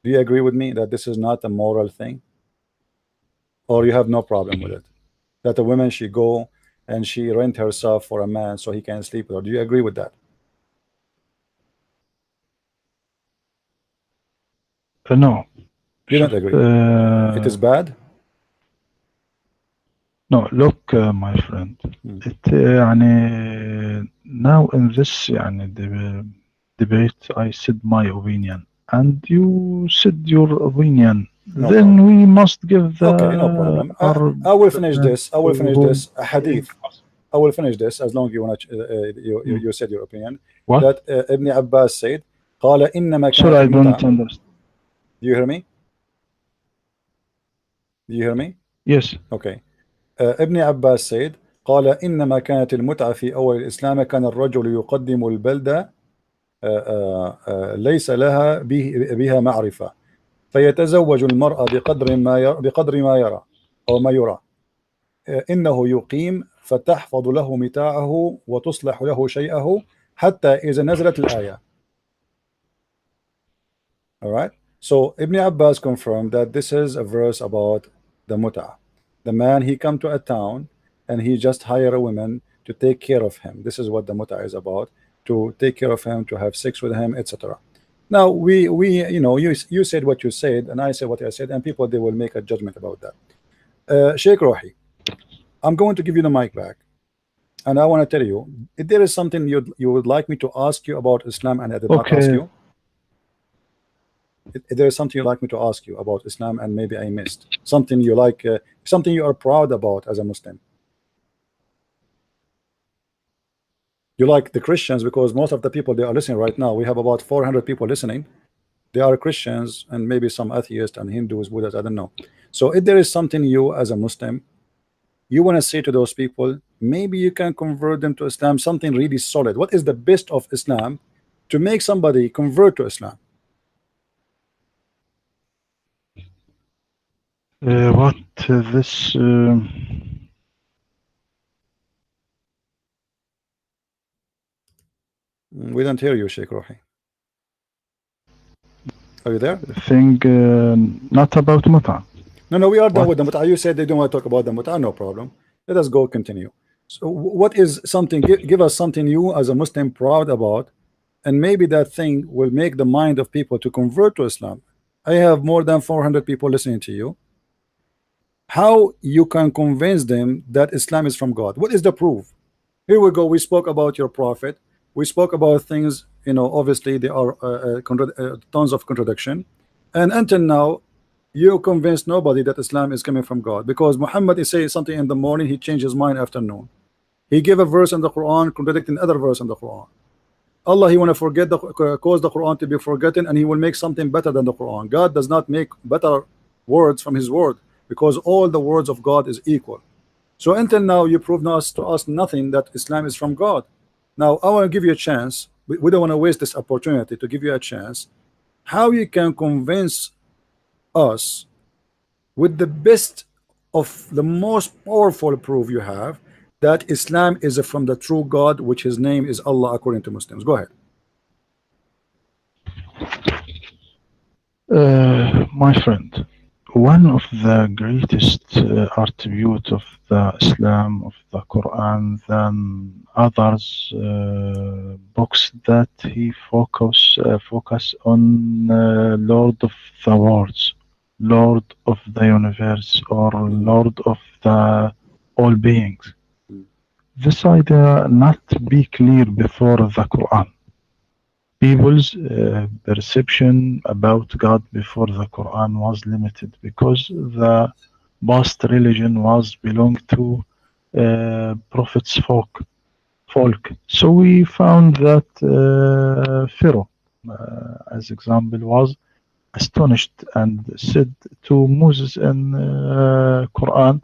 Do you agree with me that this is not a moral thing? Or you have no problem with it? That a woman she go and she rent herself for a man so he can sleep with her. Do you agree with that? No. You don't agree? It is bad? No, look, my friend. It now in this the debate, I said my opinion, and you said your opinion. No Then problem. we must give the Okay, no problem. I will finish argument this. I to will finish whom this. A saying hadith. I will finish this as long as you want to. mm, You said your opinion what? that Ibn Abbas said, قال إنما Sorry, كانت I don't المتعة. understand. Do you hear me? Do you hear me? Yes. Okay. ابن عباس said قال إنما كانت المتعة في أول الإسلام كان الرجل يقدم البلدة ليس لها بها معرفة فيتزوج المرأة بقدر ما يرى أو ما يرى إنه يقيم فتحفظ له متاعه وتصلح له شيئه حتى إذا نزلت الآية. All right. So Ibn Abbas confirmed that this is a verse about the muta. The man, he come to a town and he just hire a woman to take care of him. This is what the muta is about, to take care of him, to have sex with him, etc. Now we you know, you said what you said and I said what I said, and people, they will make a judgment about that. Sheikh Rohi, I'm going to give you the mic back, and I want to tell you, if there is something you would like me to ask you about Islam and I did not ask Okay. you, if there is something you'd like me to ask you about Islam and maybe I missed something you like, something you are proud about as a Muslim. You like the Christians, because most of the people, they are listening right now, we have about 400 people listening. They are Christians and maybe some atheists and Hindus, Buddhists, I don't know. So if there is something you as a Muslim you want to say to those people, maybe you can convert them to Islam, something really solid. What is the best of Islam to make somebody convert to Islam? What this We don't hear you, Sheikh Rohi. Are you there? thing not about muta? No, we are done What? with the muta. You said they don't want to talk about the muta. No problem. Let us go continue. So, what is something? Give us something you as a Muslim proud about, and maybe that thing will make the mind of people to convert to Islam. I have more than 400 people listening to you. How you can convince them that Islam is from God? What is the proof? Here we go. We spoke about your prophet. We spoke about things. You know, obviously there are tons of contradiction, and until now you convince nobody that Islam is coming from God, because Muhammad is saying something in the morning, he changed his mind after noon. He gave a verse in the Quran contradicting other verse in the Quran. Allah, he want to forget cause the Quran to be forgotten, and he will make something better than the Quran. God does not make better words from his word, because all the words of God is equal. So until now you prove to us nothing that Islam is from God. Now I want to give you a chance. We don't want to waste this opportunity to give you a chance. How you can convince us with the best of the most powerful proof you have that Islam is from the true God, which his name is Allah, according to Muslims. Go ahead. My friend, one of the greatest attributes of the Islam, of the Quran, than others books that he focus on Lord of the worlds, Lord of the universe, or Lord of the all beings. This idea not be clear before the Quran. People's perception about God before the Quran was limited because the past religion was belonged to prophets folk. So we found that Pharaoh, as example, was astonished and said to Moses in Quran,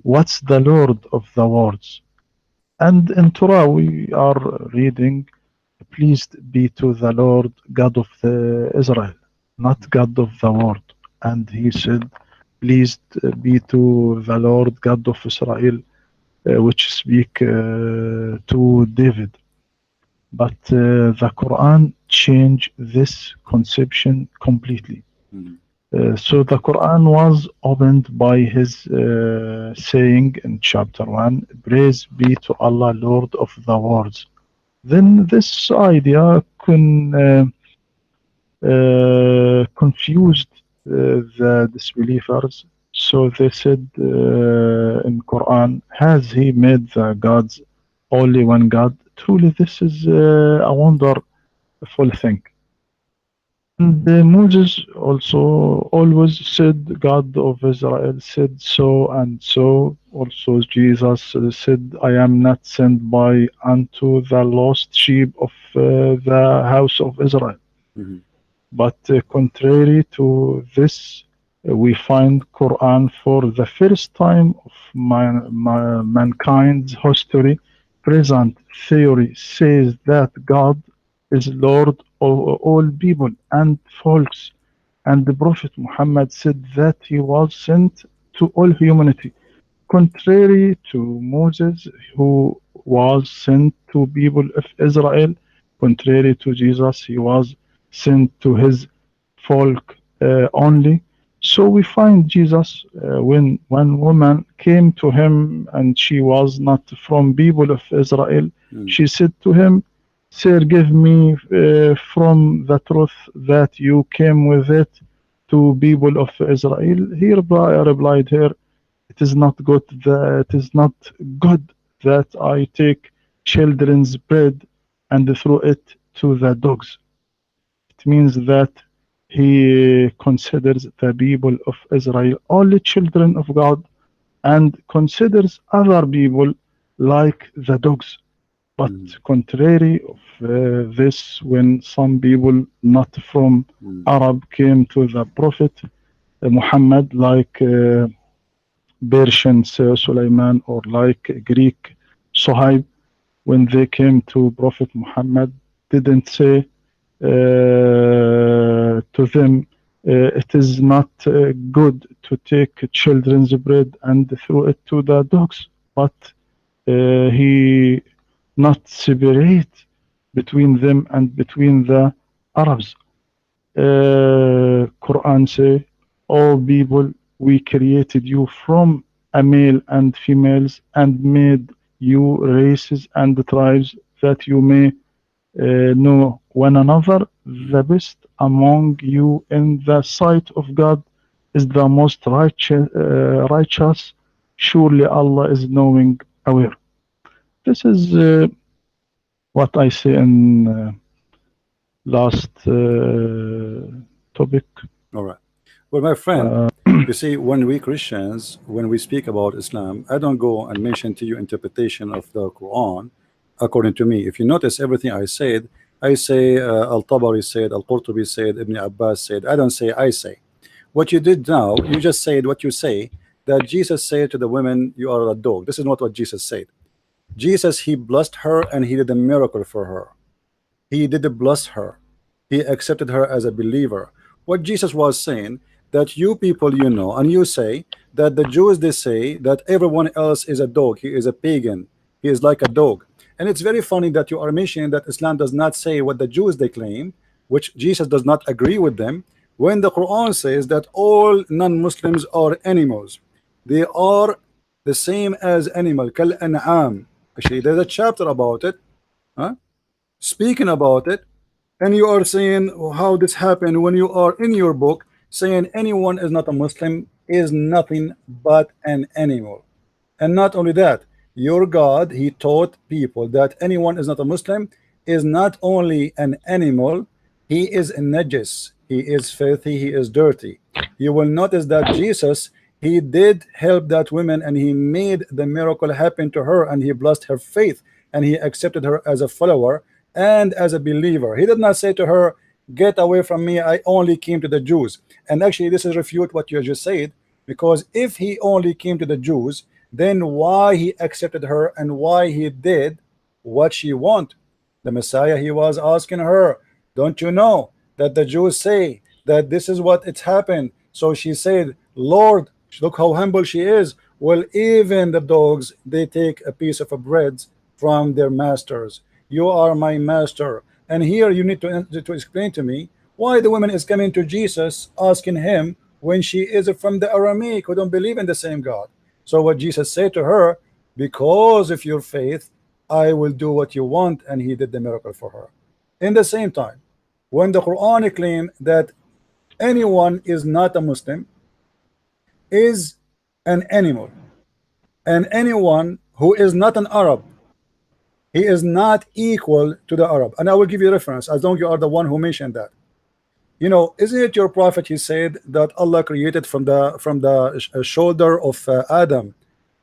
"What's the Lord of the worlds?" And in Torah we are reading, "Pleased be to the Lord God of the Israel, not God of the world." And he said, "Pleased be to the Lord God of Israel," which speak to David. But the Quran changed this conception completely. So the Quran was opened by his saying in chapter 1, "Praise be to Allah, Lord of the worlds." Then this idea confused the disbelievers. So they said in Quran, "Has he made the gods only one God?" Truly, this is a wonder full thing. And Moses also always said, God of Israel said so and so. Also, Jesus said, I am not sent by unto the lost sheep of the house of Israel. Mhm. But contrary to this, we find Quran for the first time of mankind's history. Present theory says that God is Lord of all people and folks, and the Prophet Muhammad said that he was sent to all humanity. Contrary to Moses, who was sent to people of Israel, contrary to Jesus, he was sent to his folk only. So we find Jesus when one woman came to him and she was not from people of Israel, Mhm. she said to him, Sir, give me from the truth that you came with it to people of Israel. He replied her, it is not good that I take children's bread and throw it to the dogs. It means that he considers the people of Israel only children of God and considers other people like the dogs. But Mhm. contrary of this, when some people not from Mhm. Arab came to the Prophet Muhammad, like Persian Sulaiman or like Greek Suhaib, when they came to Prophet Muhammad, didn't say to them, it is not good to take children's bread and throw it to the dogs, but he not separate between them and between the Arabs. Quran say, "O people, we created you from a male and females and made you races and tribes that you may know one another. The best among you in the sight of God is the most righteous. Surely Allah is knowing, aware." This is what I say in last topic. All right. Well, my friend, Uh, you see, when we Christians, when we speak about Islam, I don't go and mention to you interpretation of the Quran according to me. If you notice everything I say Al-Tabari said, Al-Qurtubi said, Ibn Abbas said. I don't say I say. What you did now, you just said what you say, that Jesus said to the women, you are a dog. This is not what Jesus said. Jesus, he blessed her and he did a miracle for her. He did bless her. He accepted her as a believer. What Jesus was saying, that you people, you know, and you say that the Jews, they say that everyone else is a dog. He is a pagan. He is like a dog. And it's very funny that you are mentioning that Islam does not say what the Jews they claim, which Jesus does not agree with them, when the Quran says that all non-Muslims are animals. They are the same as animal, kal an'am. Actually, there's a chapter about it. Huh? Speaking about it, and you are saying how this happened when you are in your book saying anyone is not a Muslim is nothing but an animal. And not only that, your God, he taught people that anyone is not a Muslim is not only an animal, he is a najis, he is filthy, he is dirty. You will notice that Jesus, he did help that woman and he made the miracle happen to her and he blessed her faith and he accepted her as a follower and as a believer. He did not say to her, get away from me, I only came to the Jews. And actually this is refute what you just said, because if he only came to the Jews, then why he accepted her and why he did what she want? The Messiah, he was asking her, don't you know that the Jews say that this is what it's happened? So she said, Lord, look how humble she is. Well, even the dogs, they take a piece of a bread from their masters. You are my master. And here you need to explain to me why the woman is coming to Jesus asking him when she is from the Aramaic who don't believe in the same God. So what Jesus said to her, because of your faith, I will do what you want, and he did the miracle for her. In the same time, when the Quran claim that anyone is not a Muslim is an animal, and anyone who is not an Arab He is not equal to the Arab. And I will give you a reference as long as you are the one who mentioned that. You know, isn't it your prophet? He said that Allah created from the shoulder of Adam,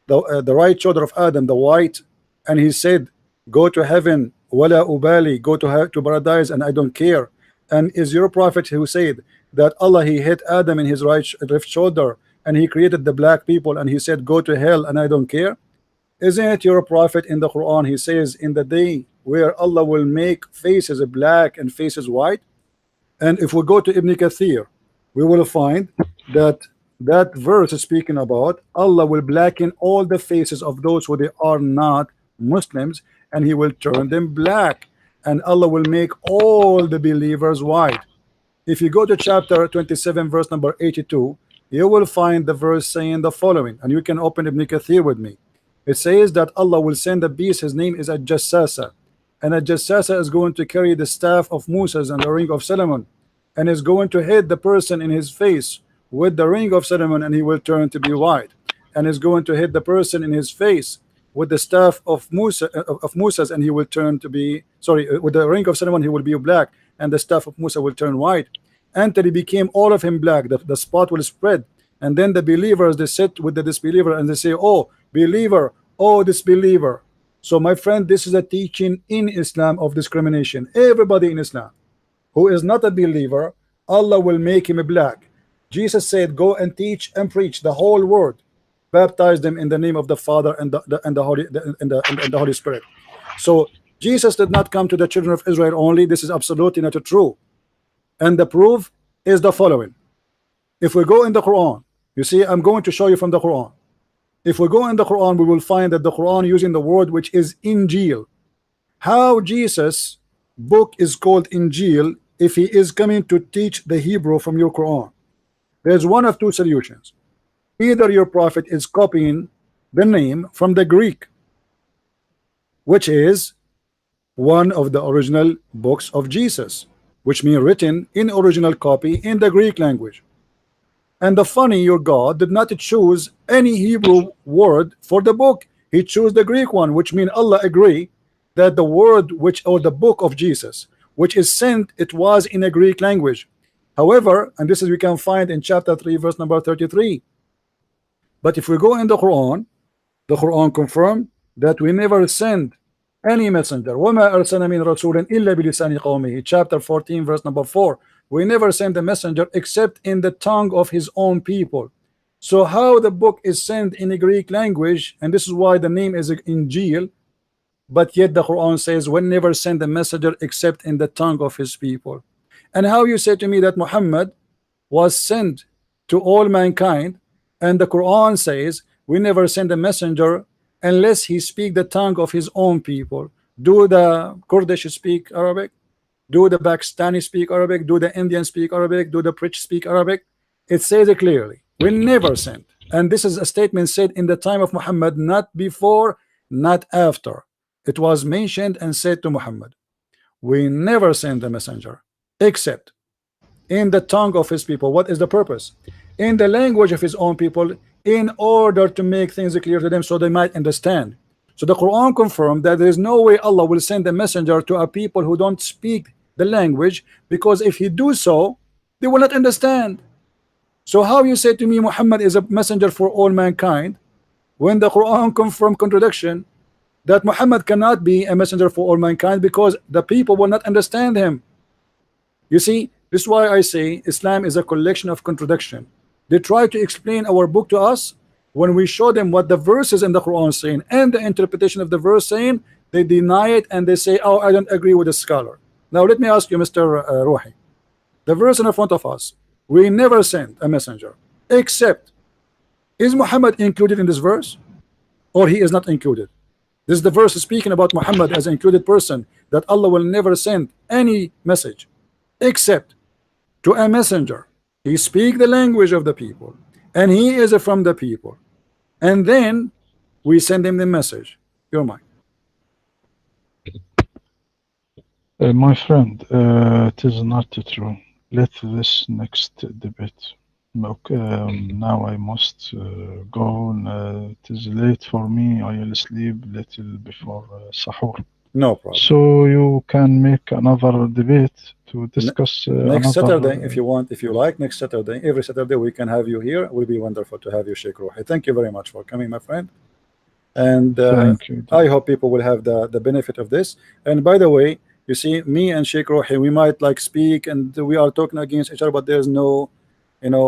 the right shoulder of Adam, the white, and he said, "Go to heaven, wala ubali, go to paradise, and I don't care." And is your prophet who said that Allah he hit Adam in his left shoulder, and he created the black people, and he said, "Go to hell, and I don't care." Isn't it your prophet in the Quran? He says, "In the day where Allah will make faces black and faces white." And if we go to Ibn Kathir, we will find that that verse is speaking about Allah will blacken all the faces of those who they are not Muslims, and He will turn them black, and Allah will make all the believers white. If you go to chapter 27, verse number 82, you will find the verse saying the following, and you can open Ibn Kathir with me. It says that Allah will send a beast, his name is a Jassasa, and a Jassasa is going to carry the staff of Moses and the ring of Solomon, and is going to hit the person in his face with the ring of Solomon, and he will turn to be white, and is going to hit the person in his face with the staff of Moses, and he will turn to be with the ring of Solomon he will be black, and the staff of Musa will turn white, until he became all of him black. The spot will spread, and then the believers, they sit with the disbeliever and they say, "Oh believer, oh disbeliever." So my friend, this is a teaching in Islam of discrimination. Everybody in Islam who is not a believer, Allah will make him black. Jesus said, "Go and teach and preach the whole world, baptize them in the name of the Father and the Holy Spirit." So Jesus did not come to the children of Israel only. This is absolutely not true, and the proof is the following. If we go in the Quran, you see, I'm going to show you from the Quran. If we go in the Quran, we will find that the Quran using the word which is Injil. How Jesus book is called Injil if he is coming to teach the Hebrew from your Quran? There's one of two solutions. Either your prophet is copying the name from the Greek, which is one of the original books of Jesus, which means written in original copy in the Greek language. And the funny, your God did not choose any Hebrew word for the book. He chose the Greek one, which means Allah agree that the word or the book of Jesus, which is sent, it was in a Greek language. However, and this is we can find in chapter 3, verse number 33. But if we go in the Quran confirmed that we never send any messenger. وَمَا أَرْسَلْنَا مِن رَسُولٍ إِلَّا بِلِسَانِ قَوْمِهِ. Chapter 14, verse number 4. We never send a messenger except in the tongue of his own people. So how the book is sent in the Greek language, and this is why the name is Injil, but yet the Quran says we never send a messenger except in the tongue of his people. And how you say to me that Muhammad was sent to all mankind, and the Quran says we never send a messenger unless he speak the tongue of his own people? Do the Kurdish speak Arabic? Do the Pakistani speak Arabic? Do the Indians speak Arabic? Do the British speak Arabic? It says it clearly. We never sent. And this is a statement said in the time of Muhammad, not before, not after. It was mentioned and said to Muhammad, we never send a messenger except in the tongue of his people. What is the purpose? In the language of his own people, in order to make things clear to them so they might understand. So the Quran confirmed that there is no way Allah will send a messenger to a people who don't speak the language, because if he do so, they will not understand. So how you say to me Muhammad is a messenger for all mankind, when the Quran confirmed contradiction, that Muhammad cannot be a messenger for all mankind because the people will not understand him? You see, this is why I say Islam is a collection of contradiction. They try to explain our book to us. When we show them what the verses in the Quran saying and the interpretation of the verse saying, they deny it and they say, oh, I don't agree with the scholar. Now let me ask you, Mr. Rohi, the verse in front of us, we never sent a messenger except, is Muhammad included in this verse or he is not included? This is the verse speaking about Muhammad as an included person, that Allah will never send any message except to a messenger. He speak the language of the people and he is from the people, and then we send him the message. Your mind. My friend, it is not true. Let this next debate. Okay, now I must go. It is late for me. I will sleep little before sahur. No problem. So you can make another debate to N discuss Next another. Saturday, if you want, if you like, next Saturday, every Saturday we can have you here. It will be wonderful to have you, Sheikh Rohi. Thank you very much for coming, my friend. And Thank you. I hope people will have the benefit of this. And by the way, you see, me and Sheikh Rohi, we might like speak and we are talking against each other, but there's no, you know,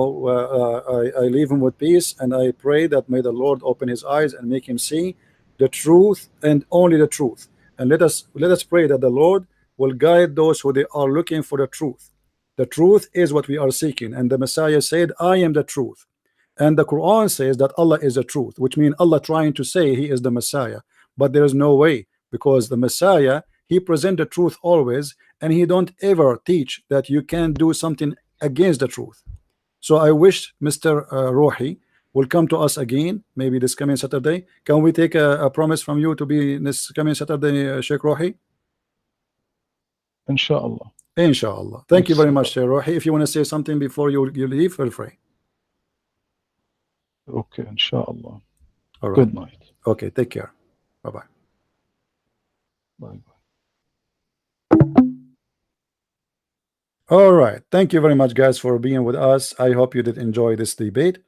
I leave him with peace, and I pray that may the Lord open his eyes and make him see the truth and only the truth. And let us pray that the Lord will guide those who they are looking for the truth. The truth is what we are seeking, and the Messiah said, I am the truth. And the Quran says that Allah is the truth, which means Allah trying to say he is the Messiah. But there is no way, because the Messiah, he present the truth always, and he don't ever teach that you can do something against the truth. So I wish Mr. Rohi will come to us again, maybe this coming Saturday. Can we take a promise from you to be this coming Saturday, Sheikh Rohi? Inshallah. Inshallah. Thank you very much, It's Sheikh Rohi. If you want to say something before you leave, feel free. okay. Inshallah. All right. Good night. Okay, take care. Bye-bye. Bye. All right. Thank you very much, guys, for being with us. I hope you did enjoy this debate.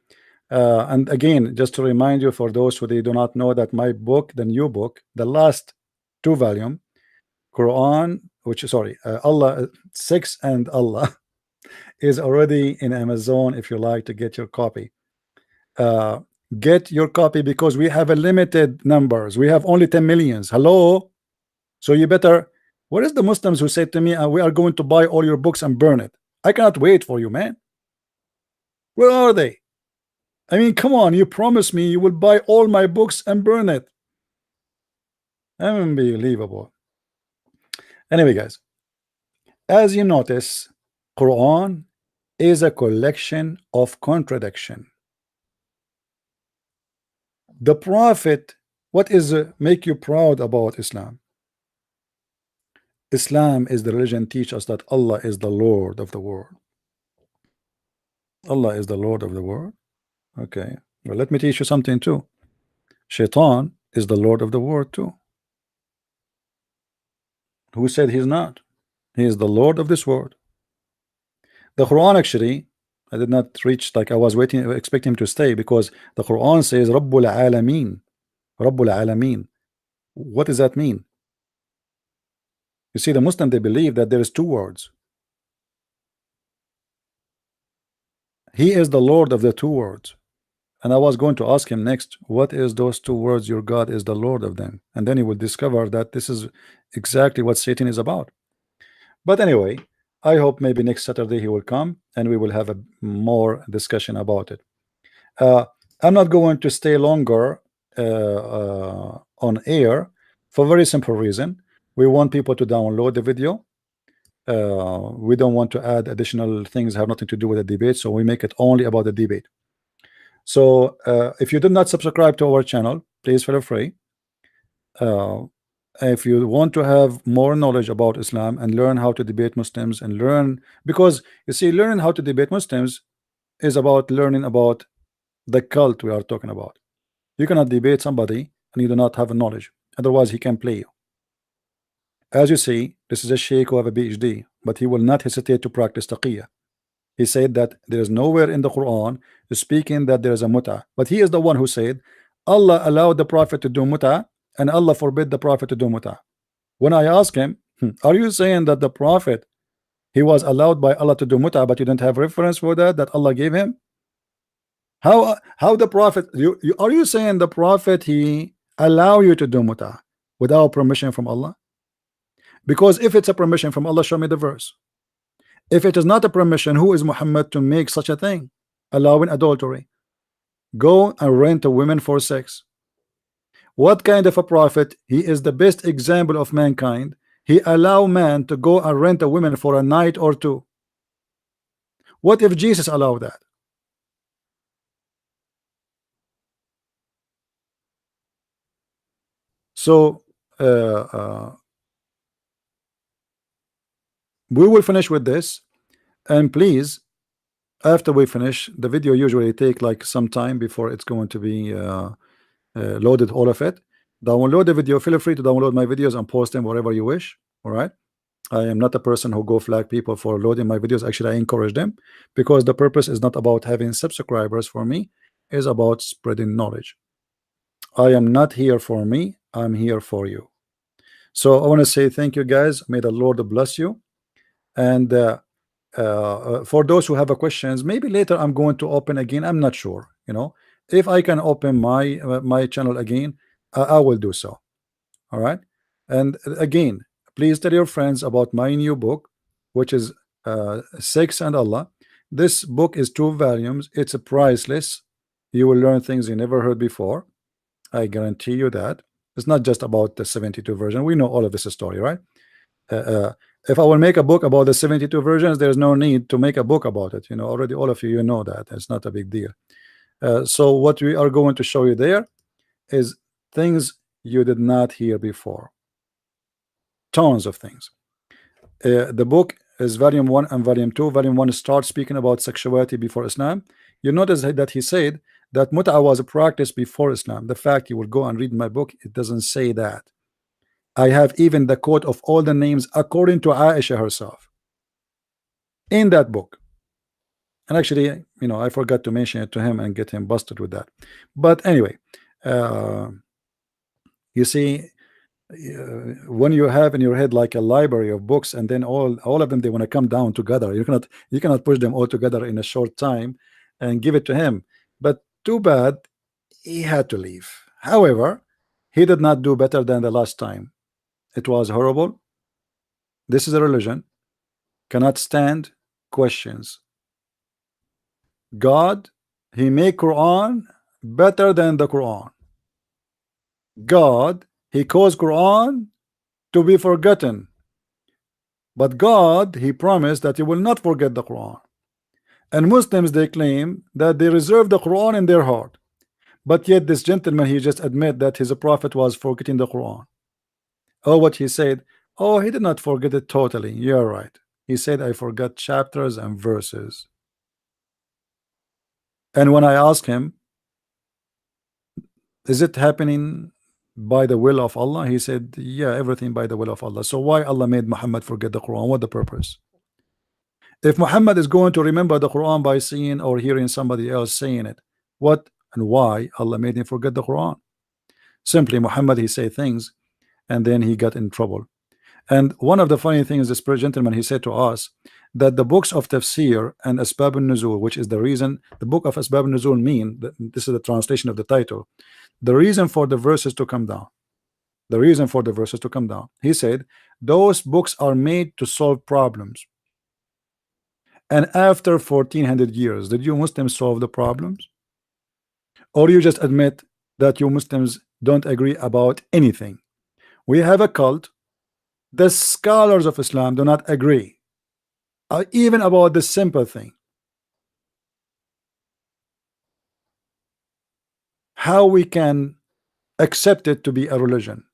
And again, just to remind you, for those who they do not know, that my book, the new book, the last 2 volume, Quran, which sorry, Allah 6 and Allah, is already in Amazon. If you like to get your copy, get your copy, because we have a limited numbers. We have only 10 millions. Hello, so you better. Where is the Muslims who said to me, we are going to buy all your books and burn it? I cannot wait for you, man. Where are they? I mean, come on, you promised me you will buy all my books and burn it. Unbelievable. Anyway, guys, as you notice, Quran is a collection of contradiction. The Prophet, what is make you proud about Islam? Islam is the religion teach us that Allah is the Lord of the world. Allah is the Lord of the world. Okay, well, let me teach you something too. Shaitan is the Lord of the world too. Who said he's not? He is the Lord of this world. The Quran, actually, I did not reach, like I was waiting, expecting him to stay, because the Quran says Rabbul Alameen. Rabbul Alameen. What does that mean? You see, the Muslim, they believe that there is 2 words. He is the Lord of the 2 words. And I was going to ask him next, what is those 2 words? Your God is the Lord of them. And then he would discover that this is exactly what Satan is about. But anyway, I hope maybe next Saturday he will come and we will have a more discussion about it. I'm not going to stay longer on air for a very simple reason. We want people to download the video. We don't want to add additional things that have nothing to do with the debate, so we make it only about the debate. So if you did not subscribe to our channel, please feel free. If you want to have more knowledge about Islam and learn how to debate Muslims and learn, because you see, learning how to debate Muslims is about learning about the cult we are talking about. You cannot debate somebody and you do not have a knowledge, otherwise he can play you. As you see, this is a sheikh who have a PhD, but he will not hesitate to practice taqiyya. He said that there is nowhere in the Quran speaking that there is a mut'ah, but he is the one who said Allah allowed the Prophet to do mut'ah and Allah forbid the Prophet to do mut'ah. When I ask him, are you saying that the Prophet, he was allowed by Allah to do mut'ah, but you don't have reference for that Allah gave him? How the Prophet, are you saying the Prophet, he allow you to do mut'ah without permission from Allah? Because if it's a permission from Allah, show me the verse. If it is not a permission, who is Muhammad to make such a thing, allowing adultery? Go and rent a woman for sex. What kind of a prophet? He is the best example of mankind. He allow man to go and rent a woman for a night or 2. What if Jesus allowed that? So we will finish with this, and please, after we finish the video, usually take like some time before it's going to be loaded, all of it. Download the video. Feel free to download my videos and post them wherever you wish. All right. I am not a person who go flag people for loading my videos. Actually, I encourage them because the purpose is not about having subscribers for me, is about spreading knowledge. I am not here for me, I'm here for you. So I want to say thank you guys. May the Lord bless you. And for those who have a questions, maybe later I'm going to open again. I'm not sure, if I can open my channel again, I will do so. All right. And again, please tell your friends about my new book, which is Sex and Allah. This book is 2 volumes. It's priceless. You will learn things you never heard before. I guarantee you that. It's not just about the 72 version. We know all of this story, right? If I will make a book about the 72 versions, there's no need to make a book about it. Already all of you know that. It's not a big deal. So what we are going to show you there is things you did not hear before. Tons of things. The book is volume 1 and volume 2. Volume 1 starts speaking about sexuality before Islam. You notice that he said that mut'a was a practice before Islam. The fact you will go and read my book, it doesn't say that. I have even the quote of all the names according to Aisha herself in that book. And actually, I forgot to mention it to him and get him busted with that. But anyway, you see, when you have in your head like a library of books, and then all of them, they want to come down together. You cannot push them all together in a short time and give it to him. But too bad he had to leave. However, he did not do better than the last time. It was horrible. This is a religion, cannot stand questions. God, he made Quran better than the Quran. God, he caused Quran to be forgotten. But God, he promised that he will not forget the Quran. And Muslims, they claim that they reserve the Quran in their heart. But yet this gentleman, he just admit that his prophet was forgetting the Quran. Oh, what he said, oh, he did not forget it totally. You're right. He said, I forgot chapters and verses. And when I asked him, is it happening by the will of Allah? He said, yeah, everything by the will of Allah. So why Allah made Muhammad forget the Quran? What the purpose? If Muhammad is going to remember the Quran by seeing or hearing somebody else saying it, what and why Allah made him forget the Quran? Simply Muhammad, he said things and then he got in trouble. And one of the funny things, this gentleman, he said to us that the books of tafsir and asbab al-nuzul, which is the reason, the book of asbab al-nuzul mean, this is the translation of the title, the reason for the verses to come down. The reason for the verses to come down. He said those books are made to solve problems. And after 1400 years, did you Muslims solve the problems? Or you just admit that you Muslims don't agree about anything? We have a cult. The scholars of Islam do not agree even about the simple thing. How we can accept it to be a religion?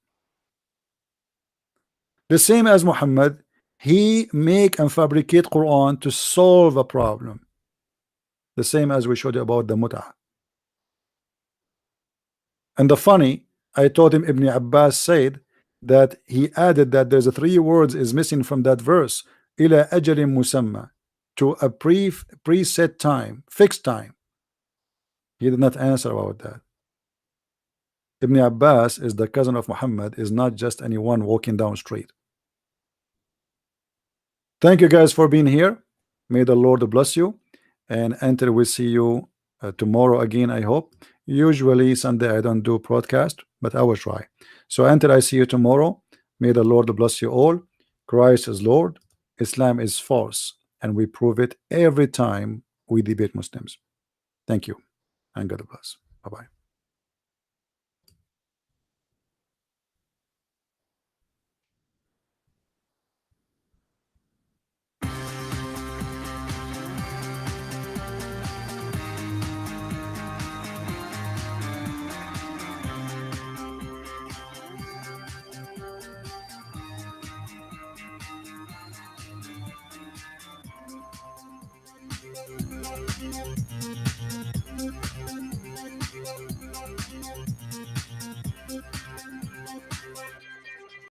The same as Muhammad, he make and fabricate Quran to solve a problem. The same as we showed you about the mut'ah. And the funny, I told him Ibn Abbas said that he added that there's 3 words is missing from that verse, ila ajalin musamma, to a preset time, fixed time. He did not answer about that. Ibn Abbas is the cousin of Muhammad, is not just anyone walking down street. Thank you guys for being here. May the Lord bless you, and until we see you tomorrow again, I hope. Usually Sunday I don't do broadcast, but I will try. So until I see you tomorrow, may the Lord bless you all. Christ is Lord, Islam is false, and we prove it every time we debate Muslims. Thank you, and God bless. Bye-bye.